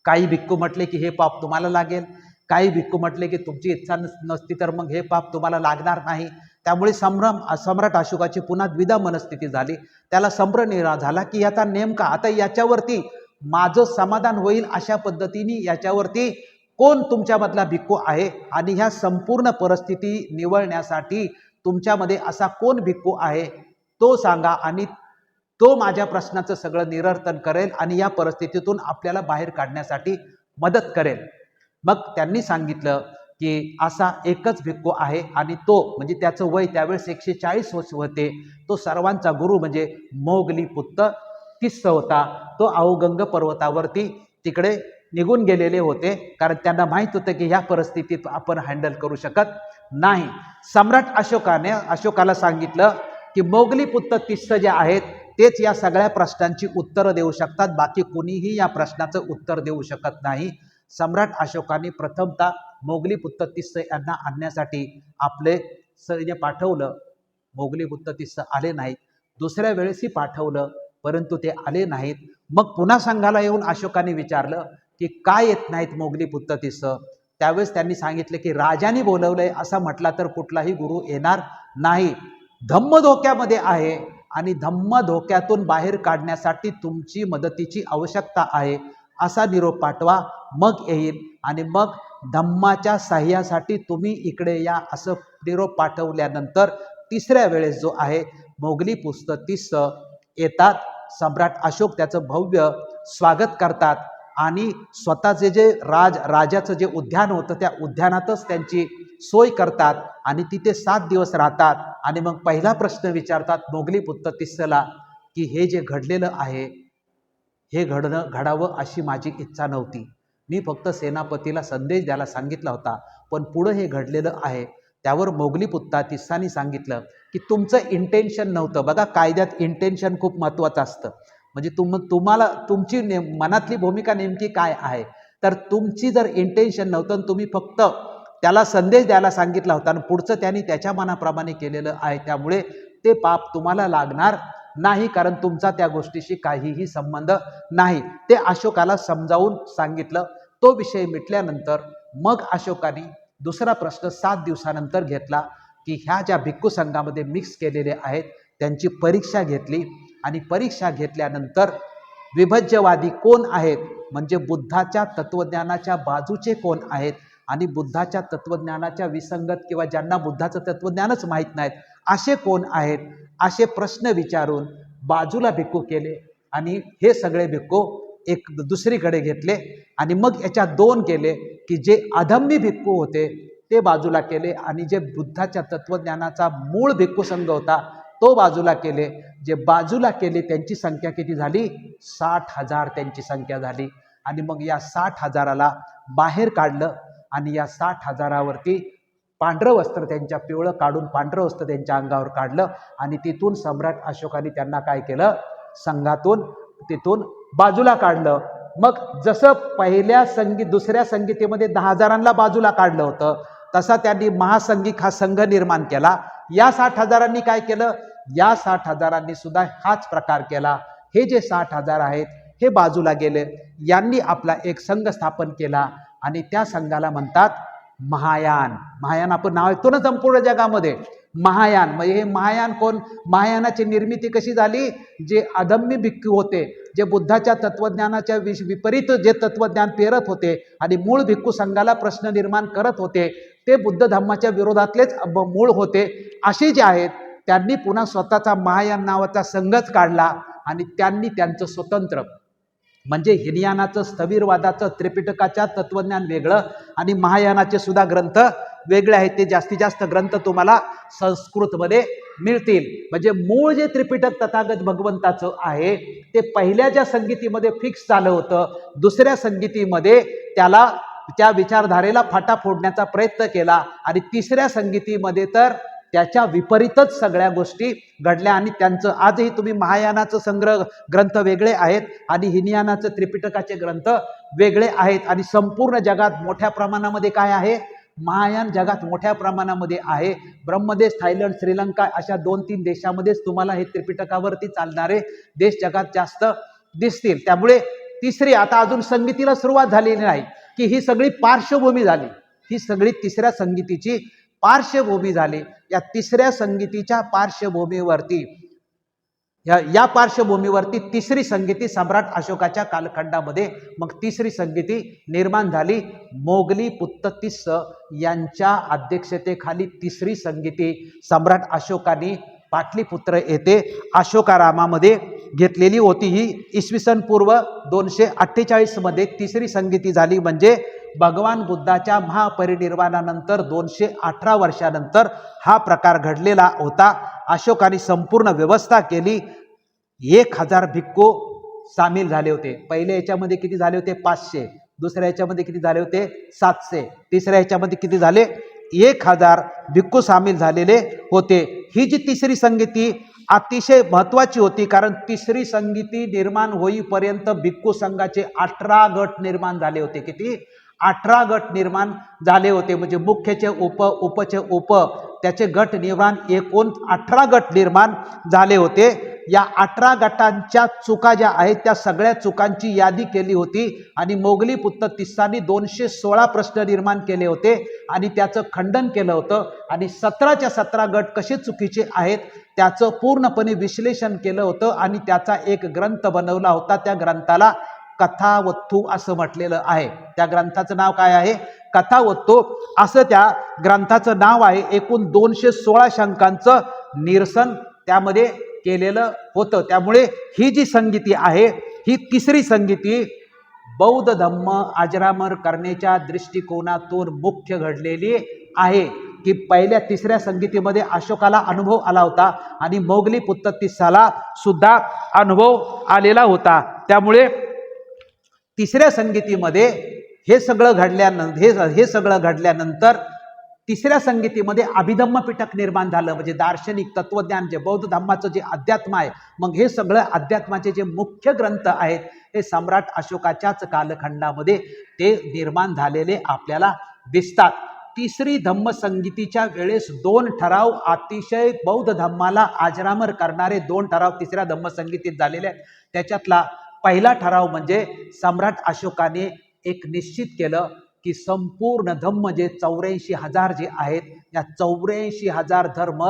काही भिक्खू म्हटले की हे पाप तुम्हाला लागेल, काही भिक्खू म्हटले की तुमची इच्छा नसती तर मग हे पाप तुम्हाला लागणार नाही. त्यामुळे सम्राट अशोकाची पुन्हा द्विधा मनस्थिती झाली. त्याला संभ्रम झाला की आता नेमका आता याच्यावरती माझं समाधान होईल अशा पद्धतीने याच्यावरती कोण तुमच्यामधला भिक्खू आहे आणि ह्या संपूर्ण परिस्थिती निवळण्यासाठी तुमच्यामध्ये असा कोण भिक्खू आहे तो सांगा आणि तो माझ्या प्रश्नाचं सगळं निरसन करेल आणि या परिस्थितीतून आपल्याला बाहेर काढण्यासाठी मदत करेल. मग त्यांनी सांगितलं की असा एकच भिक्खू आहे आणि तो म्हणजे त्याचं वय त्यावेळेस 140 वर्ष होते. तो सर्वांचा गुरु म्हणजे मोगलीपुत्त तिस्स होता. तो अहोगंग पर्वतावरती तिकडे निघून गेलेले होते कारण त्यांना माहित होतं की ह्या परिस्थितीत आपण हँडल करू शकत नाही. सम्राट अशोकाला सांगितलं की मोगलीपुत्त तिस्स जे आहेत तेच या सगळ्या प्रश्नांची उत्तरं देऊ शकतात, बाकी कोणीही या प्रश्नाचं उत्तर देऊ शकत नाही. सम्राट अशोकाने प्रथमतः मोगलीपुत्त तिस्स यांना आणण्यासाठी आपले सैन्य पाठवलं. मोगलीपुत्त तिस्स आले नाहीत. दुसऱ्या वेळेसही पाठवलं परंतु ते आले नाहीत. मग पुन्हा संघाला येऊन अशोकाने विचारलं की काय येत नाहीत मोगलीपुत्त तिस्स? त्यावेळेस त्यांनी सांगितले की राजाने बोलवलंय असं म्हटला तर कुठलाही गुरु येणार नाही. धम्म धोक्यामध्ये आहे आणि धम्म धोक्यातून बाहेर काढण्यासाठी तुमची मदतीची आवश्यकता आहे असा निरोप पाठवा, मग येईल आणि मग धम्माच्या साह्यासाठी तुम्ही इकडे या असं निरोप पाठवल्यानंतर तिसऱ्या वेळेस जो आहे मोगलीपुत्त तिस्स येतात. सम्राट अशोक त्याचं भव्य स्वागत करतात आणि स्वतःचे जे राजाचं जे उद्यान होतं त्या उद्यानातच त्यांची सोय करतात आणि तिथे 7 दिवस राहतात आणि मग पहिला प्रश्न विचारतात मोगलीपुत्त तिस्सला की हे जे घडलेलं आहे हे घडावं अशी माझी इच्छा नव्हती. मी फक्त सेनापतीला संदेश द्यायला सांगितला होता, पण पुढं हे घडलेलं आहे. त्यावर मोगलीपुत्त तिस्सानी सांगितलं की तुमचं इंटेन्शन नव्हतं. बघा कायद्यात इंटेन्शन खूप महत्त्वाचं असतं. म्हणजे तुम्हाला तुमची मनातली भूमिका नेमकी काय आहे, तर तुमची जर इंटेन्शन नव्हतं तुम्ही फक्त त्याला संदेश द्यायला सांगितला होता आणि पुढचं त्यांनी त्याच्या मनाप्रमाणे केलेलं आहे, त्यामुळे ते पाप तुम्हाला लागणार नाही कारण तुमचा त्या गोष्टीशी काहीही संबंध नाही. ते अशोकाला समजावून सांगितलं. तो विषय मिटल्यानंतर मग अशोकाने दुसरा प्रश्न 7 दिवसानंतर घेतला की ह्या ज्या भिक्खू संघामध्ये मिक्स केलेले आहेत त्यांची परीक्षा घेतली आणि परीक्षा घेतल्यानंतर विभज्यवादी कोण आहेत म्हणजे बुद्धाच्या तत्वज्ञानाच्या बाजूचे कोण आहेत आणि बुद्धाच्या तत्वज्ञानाच्या विसंगत किंवा ज्यांना बुद्धाचं तत्वज्ञानच माहीत नाहीत असे कोण आहेत, असे प्रश्न विचारून बाजूला भिक्खू केले आणि हे सगळे भिक्खू एक दुसरीकडे घेतले आणि मग याच्यात 2 केले की जे अधम्मी भिक्खू होते ते बाजूला केले आणि जे बुद्धाच्या तत्वज्ञानाचा मूळ भिक्खू संघ होता तो बाजूला केले. जे बाजूला केले त्यांची संख्या किती झाली? 60,000 त्यांची संख्या झाली आणि मग या 60,000ला बाहेर काढलं आणि या 60,000वरती पांढरं वस्त्र त्यांच्या पिवळं काढून पांढरं वस्त्र त्यांच्या अंगावर काढलं आणि तिथून सम्राट अशोकाने त्यांना काय केलं? संघातून तिथून बाजूला काढलं. मग जसं पहिल्या दुसऱ्या संगीतेमध्ये 10,000ला बाजूला काढलं होतं तसा त्यांनी महासंघिक हा संघ निर्माण केला. या 60,000नी काय केलं? या 60,000नी सुद्धा हाच प्रकार केला. हे जे 60,000 आहेत हे बाजूला गेले. यांनी आपला एक संघ स्थापन केला आणि त्या संघाला म्हणतात महायान. महायान आपण नाव ऐकतो ना संपूर्ण जगामध्ये. महायान म्हणजे हे महायान कोण? महायानाची निर्मिती कशी झाली? जे अधम्मी भिक्खू होते, जे बुद्धाच्या तत्वज्ञानाच्या विपरीत जे तत्वज्ञान पेरत होते आणि मूळ भिक्खू संघाला प्रश्न निर्माण करत होते, ते बुद्ध धम्माच्या विरोधातलेच मूळ होते. असे जे आहेत त्यांनी पुन्हा स्वतःचा महायान नावाचा संघच काढला आणि त्यांनी त्यांचं स्वतंत्र म्हणजे हिनयानाचं स्थविरवादाचं त्रिपिटकाच्या तत्वज्ञान वेगळं आणि महायानाचे सुद्धा ग्रंथ वेगळे आहेत. ते जास्तीत जास्त ग्रंथ तुम्हाला संस्कृतमध्ये मिळतील. म्हणजे मूळ जे त्रिपिटक तथागत भगवंताचं आहे ते पहिल्या ज्या संगीतीमध्ये फिक्स झालं होतं, दुसऱ्या संगीतीमध्ये त्याला त्या विचारधारेला फाटा फोडण्याचा प्रयत्न केला आणि तिसऱ्या संगीतीमध्ये तर त्याच्या विपरीतच सगळ्या गोष्टी घडल्या. आणि त्यांचं आजही तुम्ही महायानाचं संग्रह ग्रंथ वेगळे आहेत आणि हिनयानाचं त्रिपिटकाचे ग्रंथ वेगळे आहेत. आणि संपूर्ण जगात मोठ्या प्रमाणामध्ये काय आहे, महायान जगात मोठ्या प्रमाणामध्ये आहे. ब्रह्मदेश, थायलंड, श्रीलंका अशा 2-3 देशामध्येच तुम्हाला हे त्रिपिटकावरती चालणारे देश जगात जास्त दिसतील. त्यामुळे तिसरी, आता अजून संगीतीला सुरुवात झालेली नाही की ही सगळी पार्श्वभूमी झाली, ही सगळी तिसऱ्या संगीतीची पार्श्वभूमी झाली. या तिसऱ्या संगीतीच्या पार्श्वभूमीवरती या पार्श्वभूमीवरती तिसरी संगीती सम्राट अशोकाच्या कालखंडामध्ये मग तिसरी संगीती निर्माण झाली. मोगली पुत्ततीस यांच्या अध्यक्षतेखाली तिसरी संगीती सम्राट अशोकाने पाटलीपुत्र येथे अशोकारामामध्ये घेतलेली होती. ही इसवी सन पूर्व 248 मध्ये तिसरी संगीती झाली. म्हणजे भगवान बुद्धाच्या महापरिनिर्वाणानंतर 218 वर्षानंतर हा प्रकार घडलेला होता. अशोकाने संपूर्ण व्यवस्था केली. 1000 भिक्खू सामील झाले होते. पहिल्या याच्यामध्ये किती झाले होते, 500. दुसऱ्या याच्यामध्ये किती झाले होते, 700. तिसऱ्या याच्यामध्ये किती झाले, 1000 भिक्खू सामील झालेले होते. ही जी तिसरी संगीती अतिशय महत्वाची होती, कारण तिसरी संगीती निर्माण होईपर्यंत भिक्खू संघाचे 18 गट निर्माण झाले होते. किती, 18 गट निर्माण झाले होते. म्हणजे मुख्यचे उपचे उप त्याचे गट निर्माण, एकूण 18 गट निर्माण झाले होते. या 18 गटांच्या चुका ज्या आहेत त्या सगळ्या चुकांची यादी केली होती आणि मोगली पुत्ततीसांनी 216 प्रश्न निर्माण केले होते आणि त्याचं खंडन केलं होतं. आणि 17च्या 17 गट कसे चुकीचे आहेत त्याचं पूर्णपणे विश्लेषण केलं होतं आणि त्याचा एक ग्रंथ बनवला होता. त्या ग्रंथाला कथावत्तू असं म्हटलेलं आहे. त्या ग्रंथाचं नाव काय आहे, कथावत्तू असं त्या ग्रंथाचं नाव आहे. एकूण 216 शंकांचं निरसन त्यामध्ये केलेलं होतं. त्यामुळे ही जी संगीती आहे ही तिसरी संगीती बौद्ध धम्म अजरामर करण्याच्या दृष्टिकोनातून मुख्य घडलेली आहे. की पहिल्या तिसऱ्या संगीतीमध्ये अशोकाला अनुभव आला होता आणि मोगली पुत्ततीसाला सुद्धा अनुभव आलेला होता. त्यामुळे तिसऱ्या संगीतीमध्ये हे सगळं घडल्यानंतर तिसऱ्या संगीतीमध्ये अभिधम्म पिटक निर्माण झालं. म्हणजे दार्शनिक तत्वज्ञान जे बौद्ध धम्माचं जे अध्यात्म आहे, मग हे सगळं अध्यात्माचे जे मुख्य ग्रंथ आहेत हे सम्राट अशोकाच्याच कालखंडामध्ये ते निर्माण झालेले आपल्याला दिसतात. तिसरी धम्म संगीतीच्या वेळेस 2 ठराव अतिशय बौद्ध धम्माला आजरामर करणारे 2 ठराव तिसऱ्या धम्म संगीतीत झालेले आहेत. त्याच्यातला पहिला ठराव म्हणजे सम्राट अशोकाने एक निश्चित केलं की संपूर्ण धम्म जे 84,000 जे आहेत या 84,000 धर्म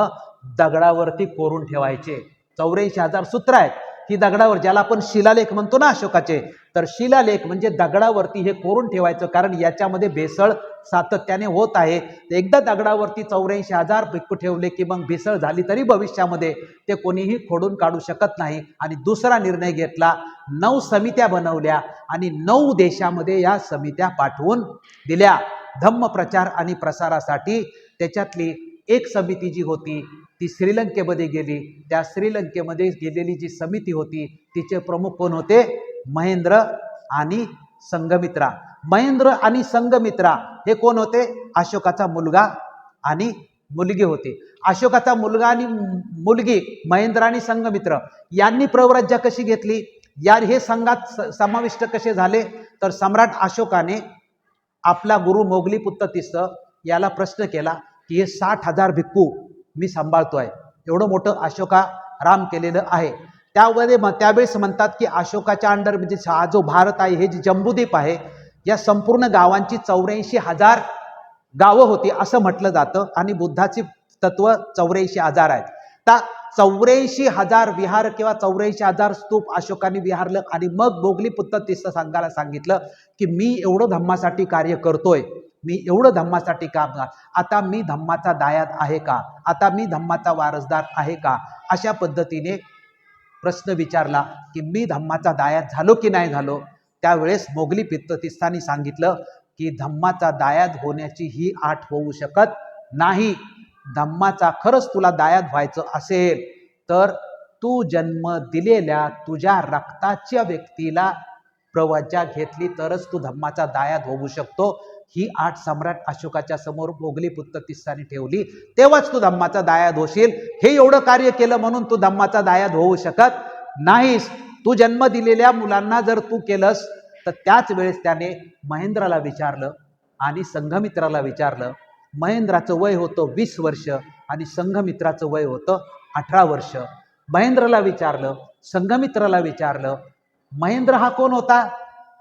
दगडावरती कोरून ठेवायचे. 84,000 सूत्र आहेत ही दगडावर, ज्याला आपण शिलालेख म्हणतो ना अशोकाचे, तर शिलालेख म्हणजे दगडावरती हे कोरून ठेवायचं. कारण याच्यामध्ये भेसळ सातत्याने होत आहे. एकदा दगडावरती 84,000 भिक्खू ठेवले की मग भेसळ झाली तरी भविष्यामध्ये ते कोणीही खोडून काढू शकत नाही. आणि दुसरा निर्णय घेतला, 9 समित्या बनवल्या आणि 9 देशामध्ये या समित्या पाठवून दिल्या धम्म प्रचार आणि प्रसारासाठी. त्याच्यातली एक समिती जी होती ती श्रीलंकेमध्ये गेली. त्या श्रीलंकेमध्ये गेलेली जी समिती होती तिचे प्रमुख कोण होते, महेंद्र आणि संघमित्रा. महेंद्र आणि संघमित्रा हे कोण होते, अशोकाचा मुलगा आणि मुलगी होते. अशोकाचा मुलगा आणि मुलगी महेंद्र आणि संघमित्र यांनी प्रवराज्य कशी घेतली, हे संघात समाविष्ट कसे झाले, तर सम्राट अशोकाने आपला गुरु मोगली पुत्ततीस याला प्रश्न केला की हे 60,000 भिक्खू मी सांभाळतोय, एवढं मोठं अशोका राम केलेलं आहे. त्यावेळेस म्हणतात की अशोकाच्या अंडर म्हणजे हा जो भारत आहे, हे जे जम्बूद्वीप आहे, या संपूर्ण गावांची 84,000 गावं होती असं म्हटलं जातं आणि बुद्धाची तत्व 84,000 आहेत. तर 84,000 विहार किंवा 84,000 स्तूप अशोकाने विहारलं आणि मग मोगली पुत्ततीस संघाला सांगितलं की मी एवढं धम्मासाठी कार्य करतोय, मी एवढं धम्मासाठी काम, आता मी धम्माचा दायाद आहे का, आता मी धम्माचा वारसदार आहे का. अशा पद्धतीने प्रश्न विचारला की मी धम्माचा दायाद झालो की नाही झालो, त्यावेळेस मोगली तीर्थांनी सांगितलं की धम्माचा दायाद होण्याची ही आठ होऊ शकत नाही. धम्माचा खरंच तुला दायाद व्हायचं असेल तर तू जन्म दिलेल्या तुझ्या रक्ताच्या व्यक्तीला प्रवज्जा घेतली तरच तू धम्माचा दायाद होऊ शकतो. ही आठ सम्राट अशोकाच्या समोर मोगली तीर्थांनी ठेवली, तेव्हाच तू धम्माचा दायाद होशील. हे एवढं कार्य केलं म्हणून तू धम्माचा दायाद होऊ शकत नाहीस. तू जन्म दिलेल्या मुलांना जर तू केलंस तर त्याच वेळेस त्याने महेंद्राला विचारलं आणि संघमित्राला विचारलं. महेंद्राचं वय होतं 20 वर्ष आणि संघमित्राचं वय होतं 18 वर्ष. महेंद्राला विचारलं, संघमित्राला विचारलं. महेंद्र हा कोण होता?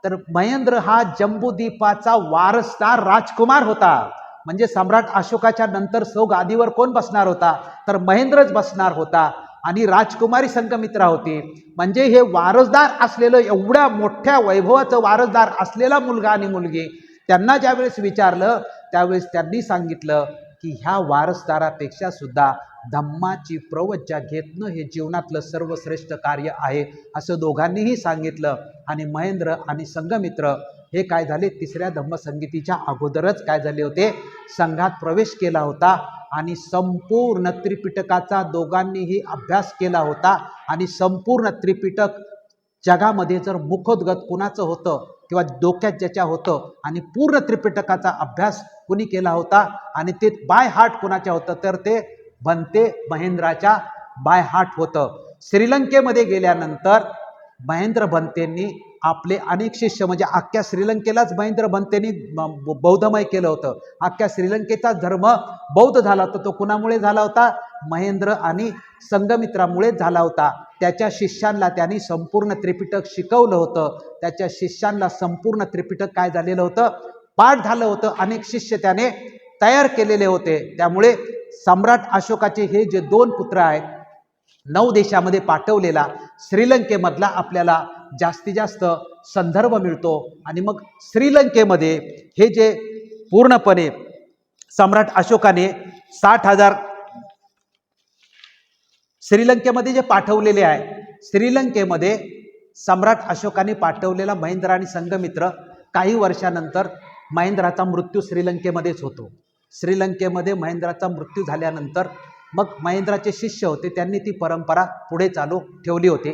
तर महेंद्र हा जम्बूद्वीपाचा वारसदार राजकुमार होता. म्हणजे सम्राट अशोकाच्या नंतर सौ गादीवर कोण बसणार होता? तर महेंद्रच बसणार होता. आणि राजकुमारी संघमित्रा होती. म्हणजे हे वारसदार असलेलं, एवढ्या मोठ्या वैभवाचं वारसदार असलेला मुलगा आणि मुलगी, त्यांना ज्यावेळेस विचारलं त्यावेळेस त्यांनी सांगितलं की ह्या वारसदारापेक्षा सुद्धा धम्माची प्रवज्जा घेतणं हे जीवनातलं सर्वश्रेष्ठ कार्य आहे, असं दोघांनीही सांगितलं. आणि महेंद्र आणि संघमित्र हे काय झाले, तिसऱ्या धम्मसंगीतीच्या अगोदरच काय झाले होते, संघात प्रवेश केला होता आणि संपूर्ण त्रिपिटकाचा दोघांनीही अभ्यास केला होता. आणि संपूर्ण त्रिपिटक जगामध्ये जर मुखोद्गत कुणाचं होतं किंवा डोक्यात ज्याच्या होतं आणि पूर्ण त्रिपिटकाचा अभ्यास कुणी केला होता आणि ते बाय हार्ट कुणाच्या होतं, तर ते भन्ते महेंद्राच्या बाय हार्ट होतं. श्रीलंकेमध्ये गेल्यानंतर महेंद्र भन्तेंनी आपले अनेक शिष्य, म्हणजे अख्ख्या श्रीलंकेलाच महेंद्र भन्तेंनी बौद्धमय केलं होतं. अख्ख्या श्रीलंकेचा धर्म बौद्ध झाला होता. तो कुणामुळे झाला होता? महेंद्र आणि संघमित्रामुळेच झाला होता. त्याच्या शिष्यांना त्यांनी संपूर्ण त्रिपिटक शिकवलं होतं. त्याच्या शिष्यांना संपूर्ण त्रिपिटक काय झालेलं होतं, पाठ झालं होतं. अनेक शिष्य त्याने तयार केलेले होते. त्यामुळे सम्राट अशोकाचे हे जे 2 पुत्र आहेत, 9 देशामध्ये पाठवलेला श्रीलंकेमधला आपल्याला जास्तीत जास्त संदर्भ मिळतो. आणि मग श्रीलंकेमध्ये हे जे पूर्णपणे सम्राट अशोकाने 60,000 श्रीलंकेमध्ये जे पाठवलेले आहे, श्रीलंकेमध्ये सम्राट अशोकाने पाठवलेला महेंद्र आणि संघमित्र, काही वर्षानंतर महेंद्राचा मृत्यू श्रीलंकेमध्येच होतो. श्रीलंकेमध्ये महेंद्राचा मृत्यू झाल्यानंतर मग महेंद्राचे शिष्य होते, त्यांनी ती परंपरा पुढे चालू ठेवली होती.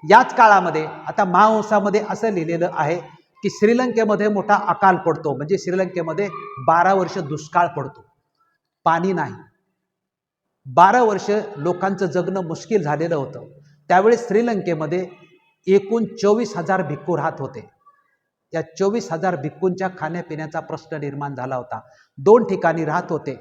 याच काळामध्ये आता महावंसामध्ये असं लिहिलेलं आहे की श्रीलंकेमध्ये मोठा अकाल पडतो, म्हणजे श्रीलंकेमध्ये 12 वर्ष दुष्काळ पडतो, पाणी नाही. 12 वर्ष लोकांचं जगणं मुश्किल झालेलं होतं. त्यावेळेस श्रीलंकेमध्ये एकूण 24,000 भिक्खू राहत होते. या 24,000 भिक्खूंच्या खाण्यापिण्याचा प्रश्न निर्माण झाला होता. 2 ठिकाणी राहत होते.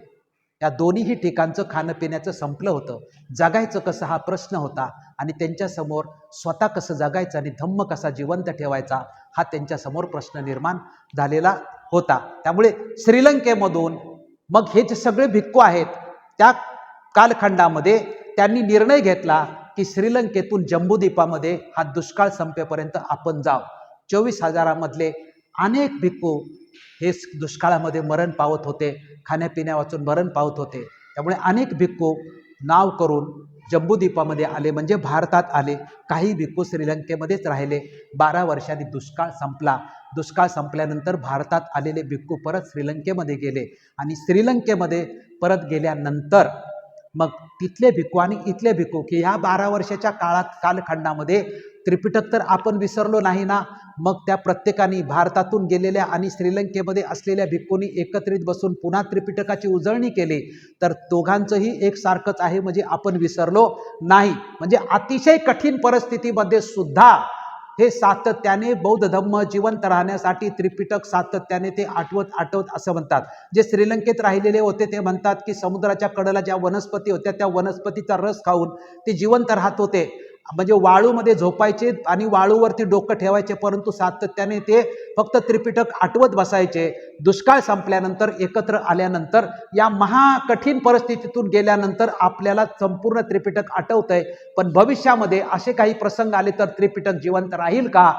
या दोन्हीही ठिकाणचं खाणंपिण्याचं संपलं होतं. जगायचं कसं हा प्रश्न होता. आणि त्यांच्यासमोर स्वतः कसं जगायचं आणि धम्म कसा जिवंत ठेवायचा हा त्यांच्यासमोर प्रश्न निर्माण झालेला होता. त्यामुळे श्रीलंकेमधून मग हे जे सगळे भिक्खू आहेत, त्या कालखंडामध्ये त्यांनी निर्णय घेतला की श्रीलंकेतून जम्बूद्वीपामध्ये हा दुष्काळ संपेपर्यंत आपण जाऊ. 24,000 मधले अनेक भिक्खू हे दुष्काळामध्ये मरण पावत होते, खाण्यापिण्या वाचून मरण पावत होते. त्यामुळे अनेक भिक्खू नाव करून जम्बूद्वीपामध्ये आले, म्हणजे भारतात आले. काही भिक्खू श्रीलंकेमध्येच राहिले. 12 वर्षांनी दुष्काळ संपला. दुष्काळ संपल्यानंतर भारतात आलेले भिक्खू परत श्रीलंकेमध्ये गेले. आणि श्रीलंकेमध्ये परत गेल्यानंतर मग तिथले भिक्खू आणि इथले भिक्खू की ह्या 12 वर्षाच्या कालखंडामध्ये त्रिपिटक तर आपण विसरलो नाही ना. मग त्या प्रत्येकाने भारतातून गेलेल्या आणि श्रीलंकेमध्ये असलेल्या भिक्खूंनी एकत्रित बसून पुन्हा त्रिपिटकाची उजळणी केली. तर दोघांचंही एकसारखंच आहे, म्हणजे आपण विसरलो नाही. म्हणजे अतिशय कठीण परिस्थितीमध्ये सुद्धा हे सातत्याने बौद्ध धम्म जिवंत राहण्यासाठी त्रिपिटक सातत्याने ते आठवत असं म्हणतात. जे श्रीलंकेत राहिलेले होते ते म्हणतात की समुद्राच्या कडेला ज्या वनस्पती होत्या त्या वनस्पतीचा रस खाऊन ते जिवंत राहत होते. म्हणजे वाळूमध्ये झोपायचे आणि वाळूवरती डोकं ठेवायचे, परंतु सातत्याने ते फक्त त्रिपिटक आठवत बसायचे. दुष्काळ संपल्यानंतर एकत्र आल्यानंतर या महाकठीण परिस्थितीतून गेल्यानंतर आपल्याला संपूर्ण त्रिपिटक आठवतंय, पण भविष्यामध्ये असे काही प्रसंग आले तर त्रिपिटक जिवंत राहील का,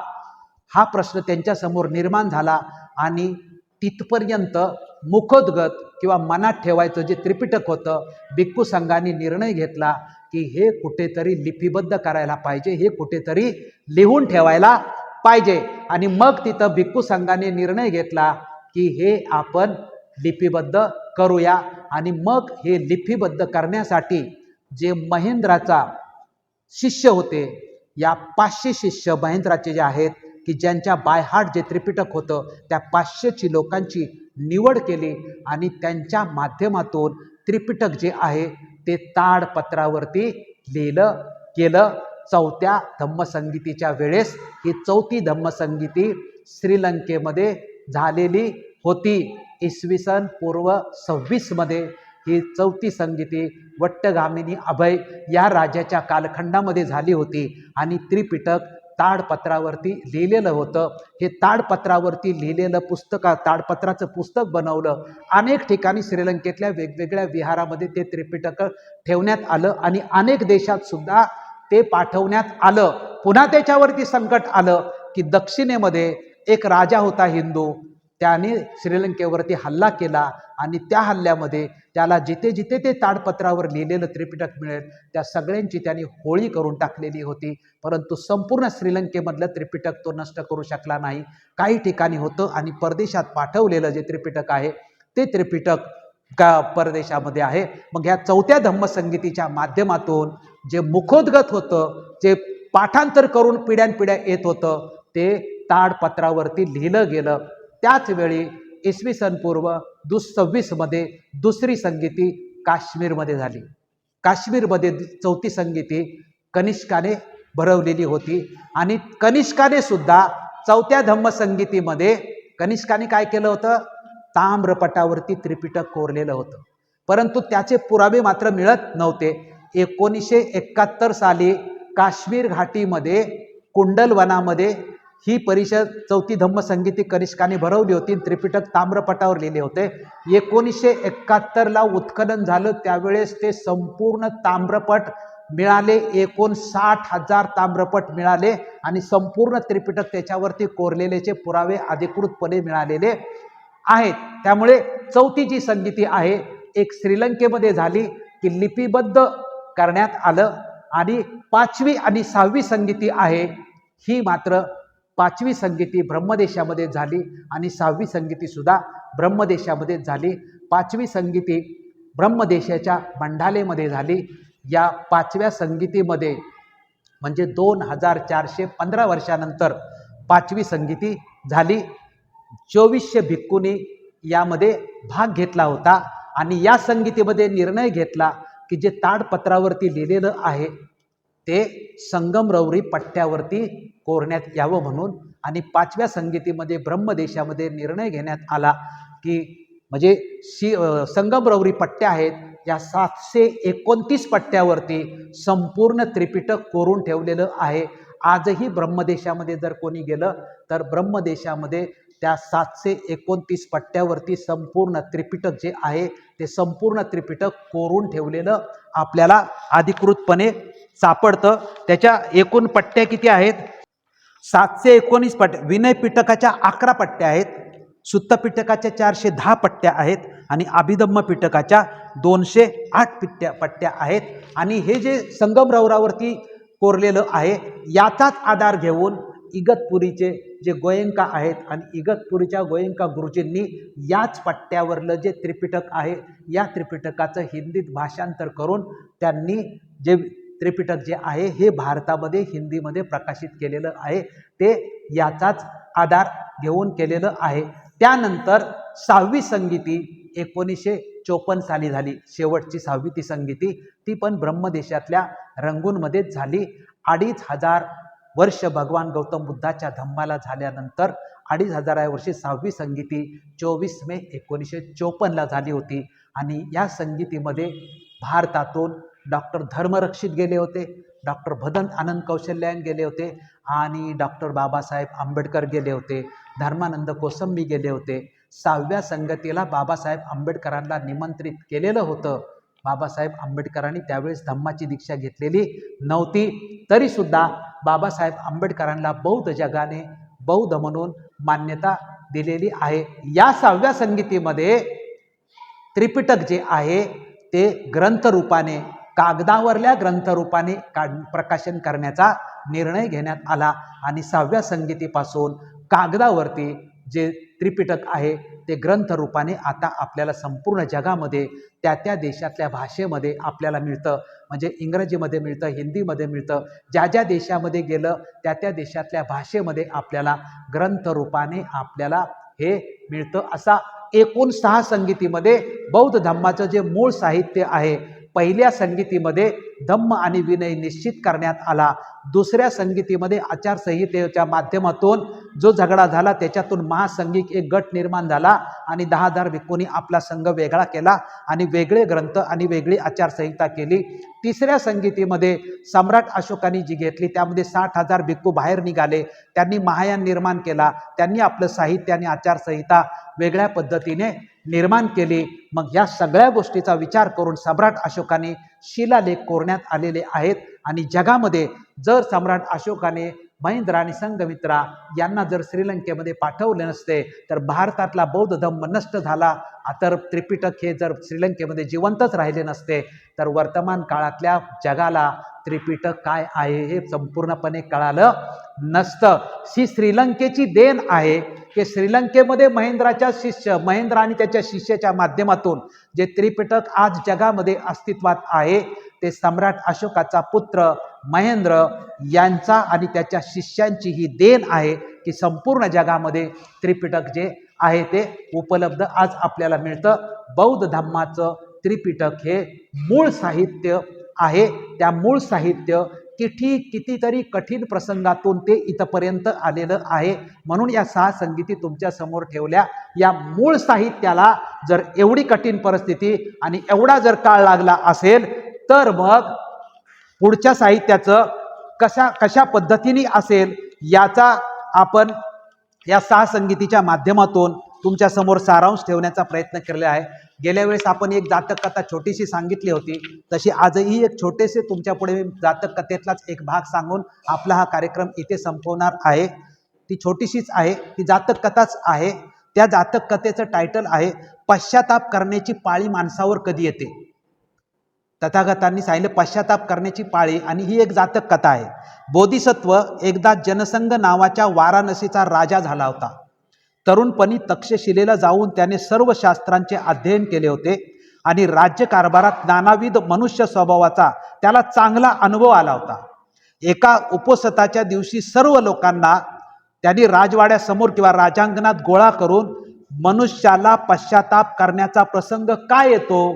हा प्रश्न त्यांच्यासमोर निर्माण झाला. आणि तिथपर्यंत मुखोद्गत किंवा मनात ठेवायचं जे त्रिपिटक होतं, भिक्खू संघाने निर्णय घेतला की हे कुठेतरी लिपिबद्ध करायला पाहिजे, हे कुठेतरी लिहून ठेवायला पाहिजे. आणि मग तिथं भिक्खू संघाने निर्णय घेतला की हे आपण लिपिबद्ध करूया. आणि मग हे लिपिबद्ध करण्यासाठी जे महेंद्राचा शिष्य होते, या 500 शिष्य महेंद्राचे जे आहेत की ज्यांच्या बाय हार्ट जे त्रिपिटक होतं, त्या 500 लोकांची निवड केली आणि त्यांच्या माध्यमातून त्रिपिटक जे आहे ते ताडपत्रावरती लिहिलं गेलं. चौथ्या धम्मसंगीतीच्या वेळेस ही चौथी धम्मसंगीती श्रीलंकेमध्ये झालेली होती. इसवी सन पूर्व 26 मध्ये ही चौथी संगीती वट्टगामिनी अभय या राजाच्या कालखंडामध्ये झाली होती आणि त्रिपिटक ताडपत्रावरती लिहिलेलं होतं. हे ताडपत्रावरती लिहिलेलं पुस्तक, ताडपत्राचं पुस्तक बनवलं. अनेक ठिकाणी श्रीलंकेतल्या वेगवेगळ्या विहारामध्ये ते त्रिपिटक ठेवण्यात आलं आणि अनेक देशात सुद्धा ते पाठवण्यात आलं. पुन्हा त्याच्यावरती संकट आलं की दक्षिणेमध्ये एक राजा होता हिंदू, त्याने श्रीलंकेवरती हल्ला केला आणि त्या हल्ल्यामध्ये त्याला जिथे जिथे ते ताडपत्रावर लिहिलेलं त्रिपिटक मिळेल त्या सगळ्यांची त्यांनी होळी करून टाकलेली होती. परंतु संपूर्ण श्रीलंकेमधलं त्रिपिटक तो नष्ट करू शकला नाही. काही ठिकाणी होतं आणि परदेशात पाठवलेलं जे त्रिपिटक आहे ते त्रिपिटक परदेशामध्ये आहे. मग ह्या चौथ्या धम्मसंगीतीच्या माध्यमातून जे मुखोद्गत होतं, जे पाठांतर करून पिढ्यानपिढ्या येत होतं, ते ताडपत्रावरती लिहिलं गेलं. त्याच वेळी इसवी सन पूर्व 26 मध्ये दुसरी संगीती काश्मीरमध्ये झाली. काश्मीरमध्ये चौथी संगीती कनिष्काने भरवलेली होती आणि कनिष्काने सुद्धा चौथ्या धम्मसंगीतीमध्ये कनिष्काने काय केलं होतं, ताम्रपटावरती त्रिपिटक कोरलेलं होतं. परंतु त्याचे पुरावे मात्र मिळत नव्हते. 1971 साली काश्मीर घाटीमध्ये कुंडलवनामध्ये ही परिषद चौथी धम्मसंगीती कनिष्काने भरवली होती. त्रिपिटक ताम्रपटावर लिहिले होते. 1971ला उत्खनन झालं, त्यावेळेस ते संपूर्ण ताम्रपट मिळाले. 59,000 ताम्रपट मिळाले आणि संपूर्ण त्रिपिटक त्याच्यावरती कोरलेलेचे पुरावे अधिकृतपणे मिळालेले आहेत. त्यामुळे चौथी जी संगीती आहे एक श्रीलंकेमध्ये झाली की लिपिबद्ध करण्यात आलं आणि 5वी आणि 6वी संगीती आहे ही मात्र 5वी संगीती ब्रह्मदेशामध्ये झाली आणि 6वी संगीती सुद्धा ब्रह्मदेशामध्ये झाली. 5वी संगीती ब्रह्मदेशाच्या मंडालेमध्ये झाली. या 5व्या संगीतीमध्ये म्हणजे 2415 वर्षानंतर 5वी संगीती झाली. 2400 भिक्खूंनी यामध्ये भाग घेतला होता आणि या संगीतीमध्ये निर्णय घेतला की जे ताडपत्रावरती लिहिलेलं आहे ते संगमरवरी पट्ट्यावरती कोरण्यात यावं म्हणून. आणि 5व्या संगीतीमध्ये ब्रह्मदेशामध्ये निर्णय घेण्यात आला की म्हणजे संगमरवरी पट्ट्या आहेत या 729 पट्ट्यावरती संपूर्ण त्रिपिटक कोरून ठेवलेलं आहे. आजही ब्रह्मदेशामध्ये जर कोणी गेलं तर ब्रह्मदेशामध्ये त्या 729 पट्ट्यावरती संपूर्ण त्रिपिटक जे आहे ते संपूर्ण त्रिपिटक कोरून ठेवलेलं आपल्याला अधिकृतपणे सापडतं. त्याच्या एकूण पट्ट्या किती आहेत, 719 पट्ट्या. विनय पिटकाच्या 11 पट्ट्या आहेत, सुत्त पिटकाच्या 410 पट्ट्या आहेत आणि अभिधम्म पिटकाच्या 208 पट्ट्या आहेत. आणि हे जे संगमरवरावरती कोरलेलं आहे याचाच आधार घेऊन इगतपुरीचे जे गोयंका आहेत आणि इगतपुरीच्या गोयंका गुरुजींनी याच पट्ट्यावरलं जे त्रिपिटक आहे या त्रिपिटकाचं हिंदीत भाषांतर करून त्यांनी जे त्रिपिटक जे आहे हे भारतामध्ये हिंदीमध्ये प्रकाशित केलेलं आहे. ते याचाच आधार घेऊन केलेलं आहे. त्यानंतर 6वी संगीती 1954 साली झाली. शेवटची 6वी ती संगीती ती पण ब्रह्मदेशातल्या रंगूनमध्येच झाली. 2500 वर्ष भगवान गौतम बुद्धाच्या धम्माला झाल्यानंतर 2500व्या वर्षी 6वी संगीती 24 मे 1954ला झाली होती. आणि या संगीतीमध्ये भारतातून डॉक्टर धर्मरक्षित गेले होते, डॉक्टर भदंत आनंद कौशल्यान गेले होते आणि डॉक्टर बाबासाहेब आंबेडकर गेले होते, धर्मानंद कोसंबी गेले होते. 6व्या संगतीला बाबासाहेब आंबेडकरांना निमंत्रित केलेलं होतं. बाबासाहेब आंबेडकरांनी त्यावेळेस धम्माची दीक्षा घेतलेली नव्हती. तरीसुद्धा बाबासाहेब आंबेडकरांना बौद्ध जगाने बौद्ध म्हणून मान्यता दिलेली आहे. या 6व्या संगीतीमध्ये त्रिपिटक जे आहे ते ग्रंथ रूपाने कागदावरल्या ग्रंथरूपाने प्रकाशन करण्याचा निर्णय घेण्यात आला आणि 6व्या संगीतीपासून कागदावरती जे त्रिपिटक आहे ते ग्रंथरूपाने आता आपल्याला संपूर्ण जगामध्ये त्या त्या देशातल्या भाषेमध्ये आपल्याला मिळतं. म्हणजे इंग्रजीमध्ये मिळतं, हिंदीमध्ये मिळतं. ज्या ज्या देशामध्ये गेलं त्या त्या देशातल्या भाषेमध्ये आपल्याला ग्रंथरूपाने आपल्याला हे मिळतं. असा एकूण 6 संगीतीमध्ये बौद्ध धम्माचं जे मूळ साहित्य आहे, पहिल्या संगीतीमध्ये धम्म आणि विनय निश्चित करण्यात आला. दुसऱ्या संगीतीमध्ये आचारसंहितेच्या माध्यमातून जो झगडा झाला त्याच्यातून महासंघिक एक गट निर्माण झाला आणि 10,000 भिक्खूंनी आपला संघ वेगळा केला आणि वेगळे ग्रंथ आणि वेगळी आचारसंहिता केली. तिसऱ्या संगीतीमध्ये सम्राट अशोकाने जी घेतली त्यामध्ये 60,000 भिक्खू बाहेर निघाले. त्यांनी महायान निर्माण केला. त्यांनी आपलं साहित्य आणि आचारसंहिता वेगळ्या पद्धतीने निर्माण केली. मग या सगळ्या गोष्टीचा विचार करून सम्राट अशोकाने शिलालेख कोरण्यात आलेले आहेत. आणि जगामध्ये जर सम्राट अशोकाने महेंद्र आणि संघमित्रा यांना जर श्रीलंकेमध्ये पाठवले नसते तर भारतातला बौद्ध धम्म नष्ट झाला. तर त्रिपिटक हे जर श्रीलंकेमध्ये जिवंतच राहिले नसते तर वर्तमान काळातल्या जगाला त्रिपिटक काय आहे हे संपूर्णपणे कळालं नसतं. ही श्रीलंकेची देण आहे की श्रीलंकेमध्ये महेंद्र आणि त्याच्या शिष्याच्या माध्यमातून जे त्रिपिटक आज जगामध्ये अस्तित्वात आहे ते सम्राट अशोकाचा पुत्र महेंद्र यांचा आणि त्याच्या शिष्यांची ही देण आहे की संपूर्ण जगामध्ये त्रिपिटक जे आहे ते उपलब्ध आज आपल्याला मिळतं. बौद्ध धम्माचं त्रिपिटक हे मूळ साहित्य आहे. त्या मूळ साहित्य कितीतरी कठीण प्रसंगातून ते इथपर्यंत आलेलं आहे. म्हणून या 6 संगीती तुमच्या समोर ठेवल्या. या मूळ साहित्याला जर एवढी कठीण परिस्थिती आणि एवढा जर काळ लागला असेल तर मग पुढच्या साहित्याचं कशा पद्धतीने असेल याचा आपण या 6 संगीतीच्या माध्यमातून तुमच्या समोर सारांश ठेवण्याचा प्रयत्न केलेला आहे. गेल्या वेळेस आपण एक जातक कथा छोटीशी सांगितली होती, तशी आजही एक छोटेसे तुमच्या पुढे जातक कथेतलाच एक भाग सांगून आपला हा कार्यक्रम इथे संपवणार आहे. ती छोटीशीच आहे, ती जातक कथाच आहे. त्या जातक कथेचं टायटल आहे पश्चाताप करण्याची पाळी माणसावर कधी येते. तथागतांनी सांगितलं पश्चाताप करण्याची पाळी. आणि ही एक जातक कथा आहे. बोधिसत्व एकदा जनसंघ नावाच्या वाराणसीचा राजा झाला होता. तरुणपणी तक्षशिलेला जाऊन त्याने सर्व शास्त्रांचे अध्ययन केले होते आणि राज्यकारभारात नानाविध मनुष्य स्वभावाचा त्याला चांगला अनुभव आला होता. एका उपसताच्या दिवशी सर्व लोकांना त्यांनी राजवाड्यासमोर किंवा राजांगणात गोळा करून मनुष्याला पश्चाताप करण्याचा प्रसंग काय येतो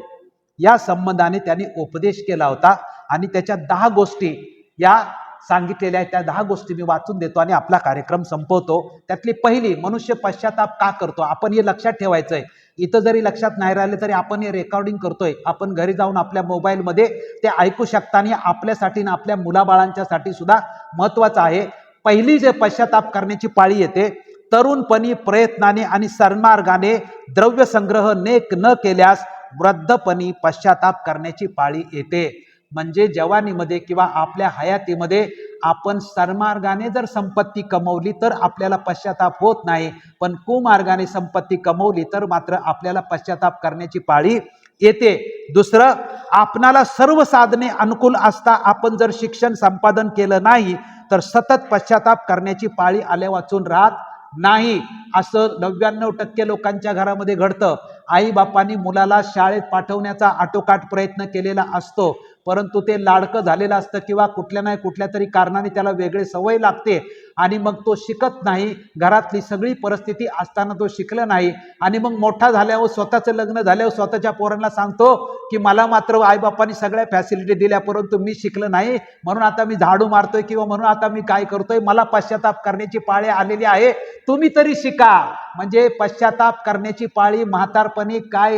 या संबंधाने त्यांनी उपदेश केला होता. आणि त्याच्या 10 गोष्टी या सांगितलेल्या आहेत. त्या 10 गोष्टी मी वाचून देतो आणि आपला कार्यक्रम संपवतो. त्यातली पहिली, मनुष्य पश्चाताप का करतो. आपण हे लक्षात ठेवायचंय. इथं जरी लक्षात नाही राहिले तरी आपण हे रेकॉर्डिंग करतोय. आपण घरी जाऊन आपल्या मोबाईलमध्ये ते ऐकू शकता आणि आपल्यासाठी आणि आपल्या मुलाबाळांच्यासाठी सुद्धा महत्वाचं आहे. पहिली जे पश्चाताप करण्याची पाळी येते, तरुणपणी प्रयत्नाने आणि सन्मार्गाने द्रव्य संग्रह नेक न केल्यास वृद्धपणी पश्चाताप करण्याची पाळी येते. म्हणजे जवानीमध्ये किंवा आपल्या हयातीमध्ये आपण सन्मार्गाने जर संपत्ती कमवली तर आपल्याला पश्चाताप होत नाही, पण कुमार्गाने संपत्ती कमवली तर मात्र आपल्याला पश्चाताप करण्याची पाळी येते. दुसरं, आपणाला सर्व साधने अनुकूल असता आपण जर शिक्षण संपादन केलं नाही तर सतत पश्चाताप करण्याची पाळी आल्या वाचून राहत नाही. असं 99% लोकांच्या घरामध्ये घडतं. आई बापांनी मुलाला शाळेत पाठवण्याचा आटोकाट प्रयत्न केलेला असतो, परंतु ते लाडकं झालेलं असतं किंवा कुठल्या नाही कुठल्या तरी कारणाने त्याला वेगळी सवय लागते आणि मग तो शिकत नाही. घरातली सगळी परिस्थिती असताना तो शिकला नाही आणि मग मोठा झाल्यावर स्वतःचं लग्न झाल्यावर स्वतःच्या पोरांना सांगतो की मला मात्र आईबापांनी सगळ्या फॅसिलिटी दिल्या परंतु मी शिकलं नाही, म्हणून आता मी झाडू मारतोय किंवा म्हणून आता मी काय करतोय, मला पश्चाताप करण्याची पाळी आलेली आहे, तुम्ही तरी शिका. म्हणजे पश्चाताप करण्याची पाळी म्हातारपणी काय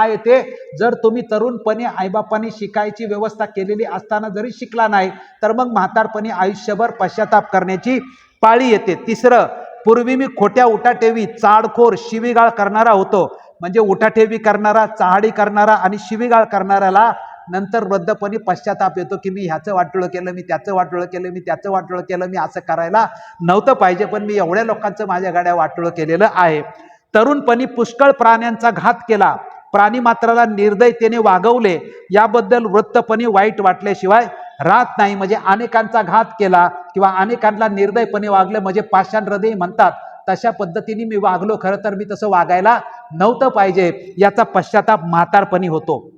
येते, जर तुम्ही तरुणपणी आईबापांनी शिकायची व्यवस्था केलेली असताना जरी शिकला नाही तर मग म्हातारपणी आयुष्यभर पश्चाताप करण्याची पाळी येते. तिसरं, पूर्वी मी खोट्या उठाठेवी, चाडखोर, शिवीगाळ करणारा होतो. म्हणजे उठाठेवी करणारा, चहाडी करणारा आणि शिवीगाळ करणाऱ्याला नंतर वृद्धपणी पश्चाताप येतो की मी ह्याचं वाटोळं केलं, मी त्याचं वाटोळं केलं, मी त्याचं वाटोळं केलं, मी असं करायला नव्हतं पाहिजे पण मी एवढ्या लोकांचं माझ्या गाड्या वाटोळं केलेलं आहे. तरुणपणी पुष्कळ प्राण्यांचा घात केला प्राणीमात्राला निर्दयतेने वागवले याबद्दल वृत्तपणे वाईट वाटल्याशिवाय राहत नाही. म्हणजे अनेकांचा घात केला किंवा अनेकांना निर्दयपणे वागले म्हणजे पाषाण हृदय म्हणतात तशा पद्धतीने मी वागलो, खरं तर मी तसं वागायला नव्हतं पाहिजे, याचा पश्चाताप म्हातारपणी होतो.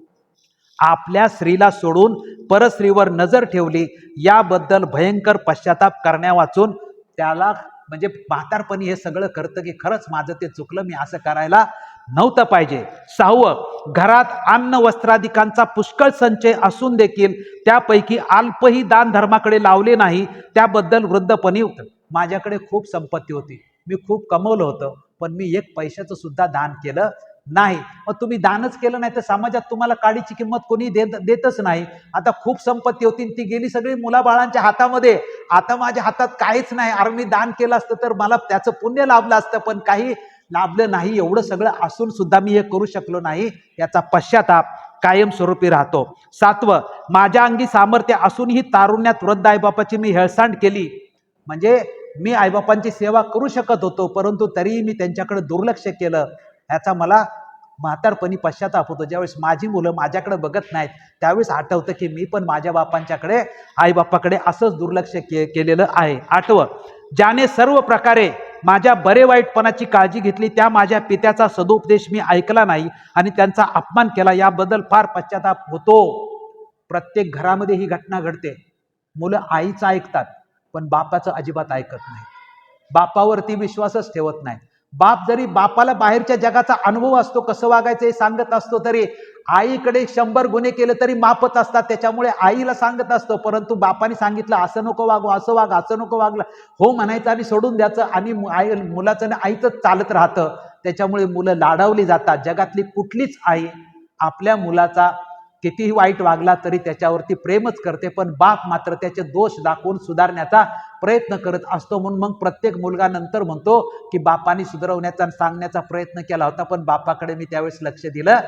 आपल्या स्त्रीला सोडून परस्त्रीवर नजर ठेवली याबद्दल भयंकर पश्चाताप करण्या वाचून त्याला म्हणजे म्हातारपणी हे सगळं करतं की खरंच माझं ते चुकलं, मी असं करायला नव्हतं पाहिजे. 6वं, घरात अन्न वस्त्राधिकांचा पुष्कळ संचय असून देखील त्यापैकी अल्पही दान धर्माकडे लावले नाही त्याबद्दल वृद्धपणी माझ्याकडे खूप संपत्ती होती, मी खूप कमवलं होतं, पण मी एक पैशाचं सुद्धा दान केलं नाही. मग तुम्ही दानच केलं नाही तर समाजात तुम्हाला काडीची किंमत कोणी देतच नाही. आता खूप संपत्ती होती ती गेली सगळी मुलाबाळांच्या हातामध्ये, आता माझ्या हातात काहीच नाही. अरे मी दान केलं असतं तर मला त्याचं पुण्य लाभलं असतं, पण काही लाभलं नाही. एवढं सगळं असून सुद्धा मी हे करू शकलो नाही, याचा पश्चाताप कायमस्वरूपी राहतो. 7वं, माझ्या अंगी सामर्थ्य असूनही तारुण्यात वृद्ध आईबापाची मी हेळसांड केली. म्हणजे मी आईबापांची सेवा करू शकत होतो परंतु तरीही मी त्यांच्याकडे दुर्लक्ष केलं, ह्याचा मला म्हातारपणी पश्चाताप होतो. ज्यावेळेस माझी मुलं माझ्याकडे बघत नाहीत त्यावेळेस आठवतं की मी पण माझ्या बापांच्याकडे आईबापाकडे असंच दुर्लक्ष केलेलं आहे. 8वं, ज्याने सर्व प्रकारे माझ्या बरे वाईटपणाची काळजी घेतली त्या माझ्या पित्याचा सदुपदेश मी ऐकला नाही आणि त्यांचा अपमान केला, याबद्दल फार पश्चाताप होतो. प्रत्येक घरामध्ये ही घटना घडते. मुलं आईचं ऐकतात पण बापाचं अजिबात ऐकत नाही, बापावरती विश्वासच ठेवत नाही. बाप जरी बापाला बाहेरच्या जगाचा अनुभव असतो, कसं वागायचं हे सांगत असतो, तरी आईकडे 100 गुन्हे केले तरी मापत असतात. त्याच्यामुळे आईला सांगत असतो, परंतु बापाने सांगितलं असं नको वागू, असं वाग, असं नको वागलं, हो म्हणायचं आणि सोडून द्यायचं, आणि मुलाचं आणि आईचं चालत राहतं. त्याच्यामुळे मुलं लाडावली जातात. जगातली कुठलीच आई आपल्या मुलाचा कितीही वाईट वागला तरी त्याच्यावरती प्रेमच करते, पण बाप मात्र त्याचे दोष दाखवून सुधारण्याचा प्रयत्न करत असतो. म्हणून मग प्रत्येक मुलगा नंतर म्हणतो की बापाने सुधारवण्याचा सांगण्याचा प्रयत्न केला होता पण बापाकडे मी त्यावेळेस लक्ष दिलं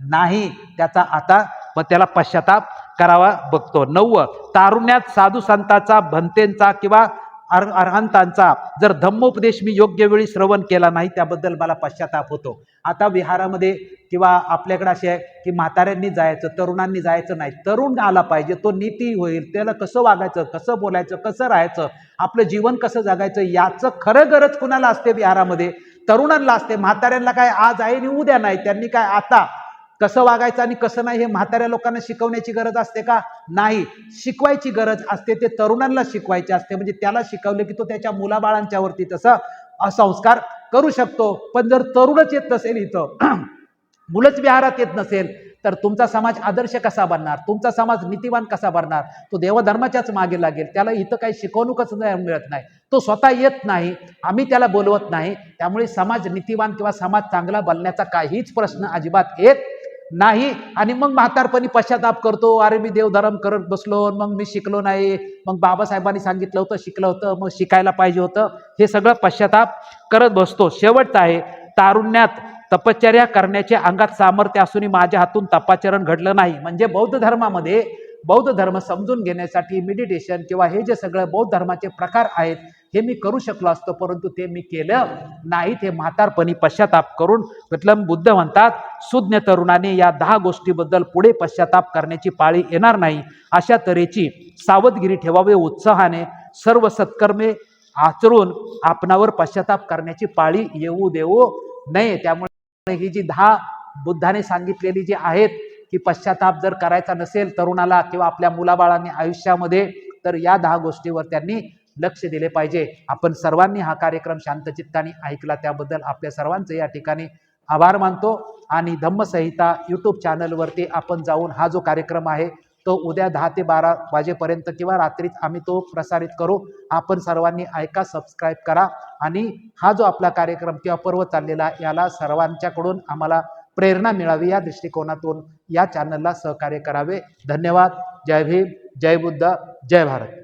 नाही, त्याचा आता त्याला पश्चाताप करावा बघतो. 9वं, तारुण्यात साधू संतांचा, भंतेंचा किंवा अरहंतांचा जर धम्मोपदेश मी योग्य वेळी श्रवण केला नाही त्याबद्दल मला पश्चाताप होतो. आता विहारामध्ये किंवा आपल्याकडे असे आहे की म्हाताऱ्यांनी जायचं, तरुणांनी जायचं नाही. तरुण आला पाहिजे, तो नीती होईल, त्याला कसं वागायचं, कसं बोलायचं, कसं राहायचं, आपलं जीवन कसं जगायचं याचं खरं गरज कुणाला असते विहारामध्ये? तरुणांना असते. म्हाताऱ्यांना काय आज आहे आणि उद्या नाही, त्यांनी काय आता कसं वागायचं आणि कसं नाही हे म्हाताऱ्या लोकांना शिकवण्याची गरज असते का? नाही, शिकवायची गरज असते, ते तरुणांना शिकवायचे असते. म्हणजे त्याला शिकवले की तो त्याच्या मुलाबाळांच्या वरती तसं संस्कार करू शकतो. पण जर तरुणच येत नसेल, इथं मुलंच विहारात येत नसेल तर तुमचा समाज आदर्श कसा बनणार, तुमचा समाज नीतिवान कसा बनणार? तो देवधर्माच्याच मागे लागेल. त्याला इथं काही शिकवणूकच मिळत नाही, तो स्वतः येत नाही, आम्ही त्याला बोलवत नाही. त्यामुळे समाज नीतिवान किंवा समाज चांगला बनण्याचा काहीच प्रश्न अजिबात येत नाही. आणि मग म्हातारपणी पश्चाताप करतो, अरे मी देवधर्म करत बसलो, मग मी शिकलो नाही, मग बाबासाहेबांनी सांगितलं होतं शिकलं होतं, मग शिकायला पाहिजे होतं, हे सगळं पश्चाताप करत बसतो. शेवटचं आहे, तारुण्यात तपश्चर्या करण्याचे अंगात सामर्थ्य असूनही माझ्या हातून तपाचरण घडलं नाही. म्हणजे बौद्ध धर्मामध्ये बौद्ध धर्म समजून घेण्यासाठी मेडिटेशन किंवा हे जे सगळं बौद्ध धर्माचे प्रकार आहेत हे मी करू शकलो असतो, परंतु ते मी केलं नाही. ते म्हातारपणी पश्चाताप करून मतलब बुद्ध म्हणतात, सुज्ञ तरुणाने या 10 गोष्टीबद्दल पुढे पश्चाताप करण्याची पाळी येणार नाही. अशा तऱ्हेची सावधगिरी ठेवावे, उत्साहाने सर्व सत्कर्मे आचरून आपणावर पश्चाताप करण्याची पाळी येऊ देऊ नये. त्यामुळे ही जी 10 बुद्धाने सांगितलेली जी आहेत की पश्चाताप जर करायचा नसेल तरुणाला किंवा आपल्या मुलाबाळांनी आयुष्यामध्ये, तर या 10 गोष्टीवर त्यांनी लक्ष दिले पाहिजे. आपण सर्वांनी हा कार्यक्रम शांतचित्ताने ऐकला त्याबद्दल आपल्या सर्वांचे या ठिकाणी आभार मानतो. आणि धम्मसंहिता यूट्यूब चॅनलवरती आपण जाऊन हा जो कार्यक्रम आहे तो उद्या 10 ते 12 वाजेपर्यंत किंवा रात्रीच आम्ही तो प्रसारित करू. आपण सर्वांनी ऐका, सबस्क्राईब करा आणि हा जो आपला कार्यक्रम किंवा पर्व चाललेला याला सर्वांच्याकडून आम्हाला प्रेरणा मिळावी या दृष्टिकोनातून या चॅनलला सहकार्य करावे. धन्यवाद. जय भीम, जय बुद्ध, जय भारत.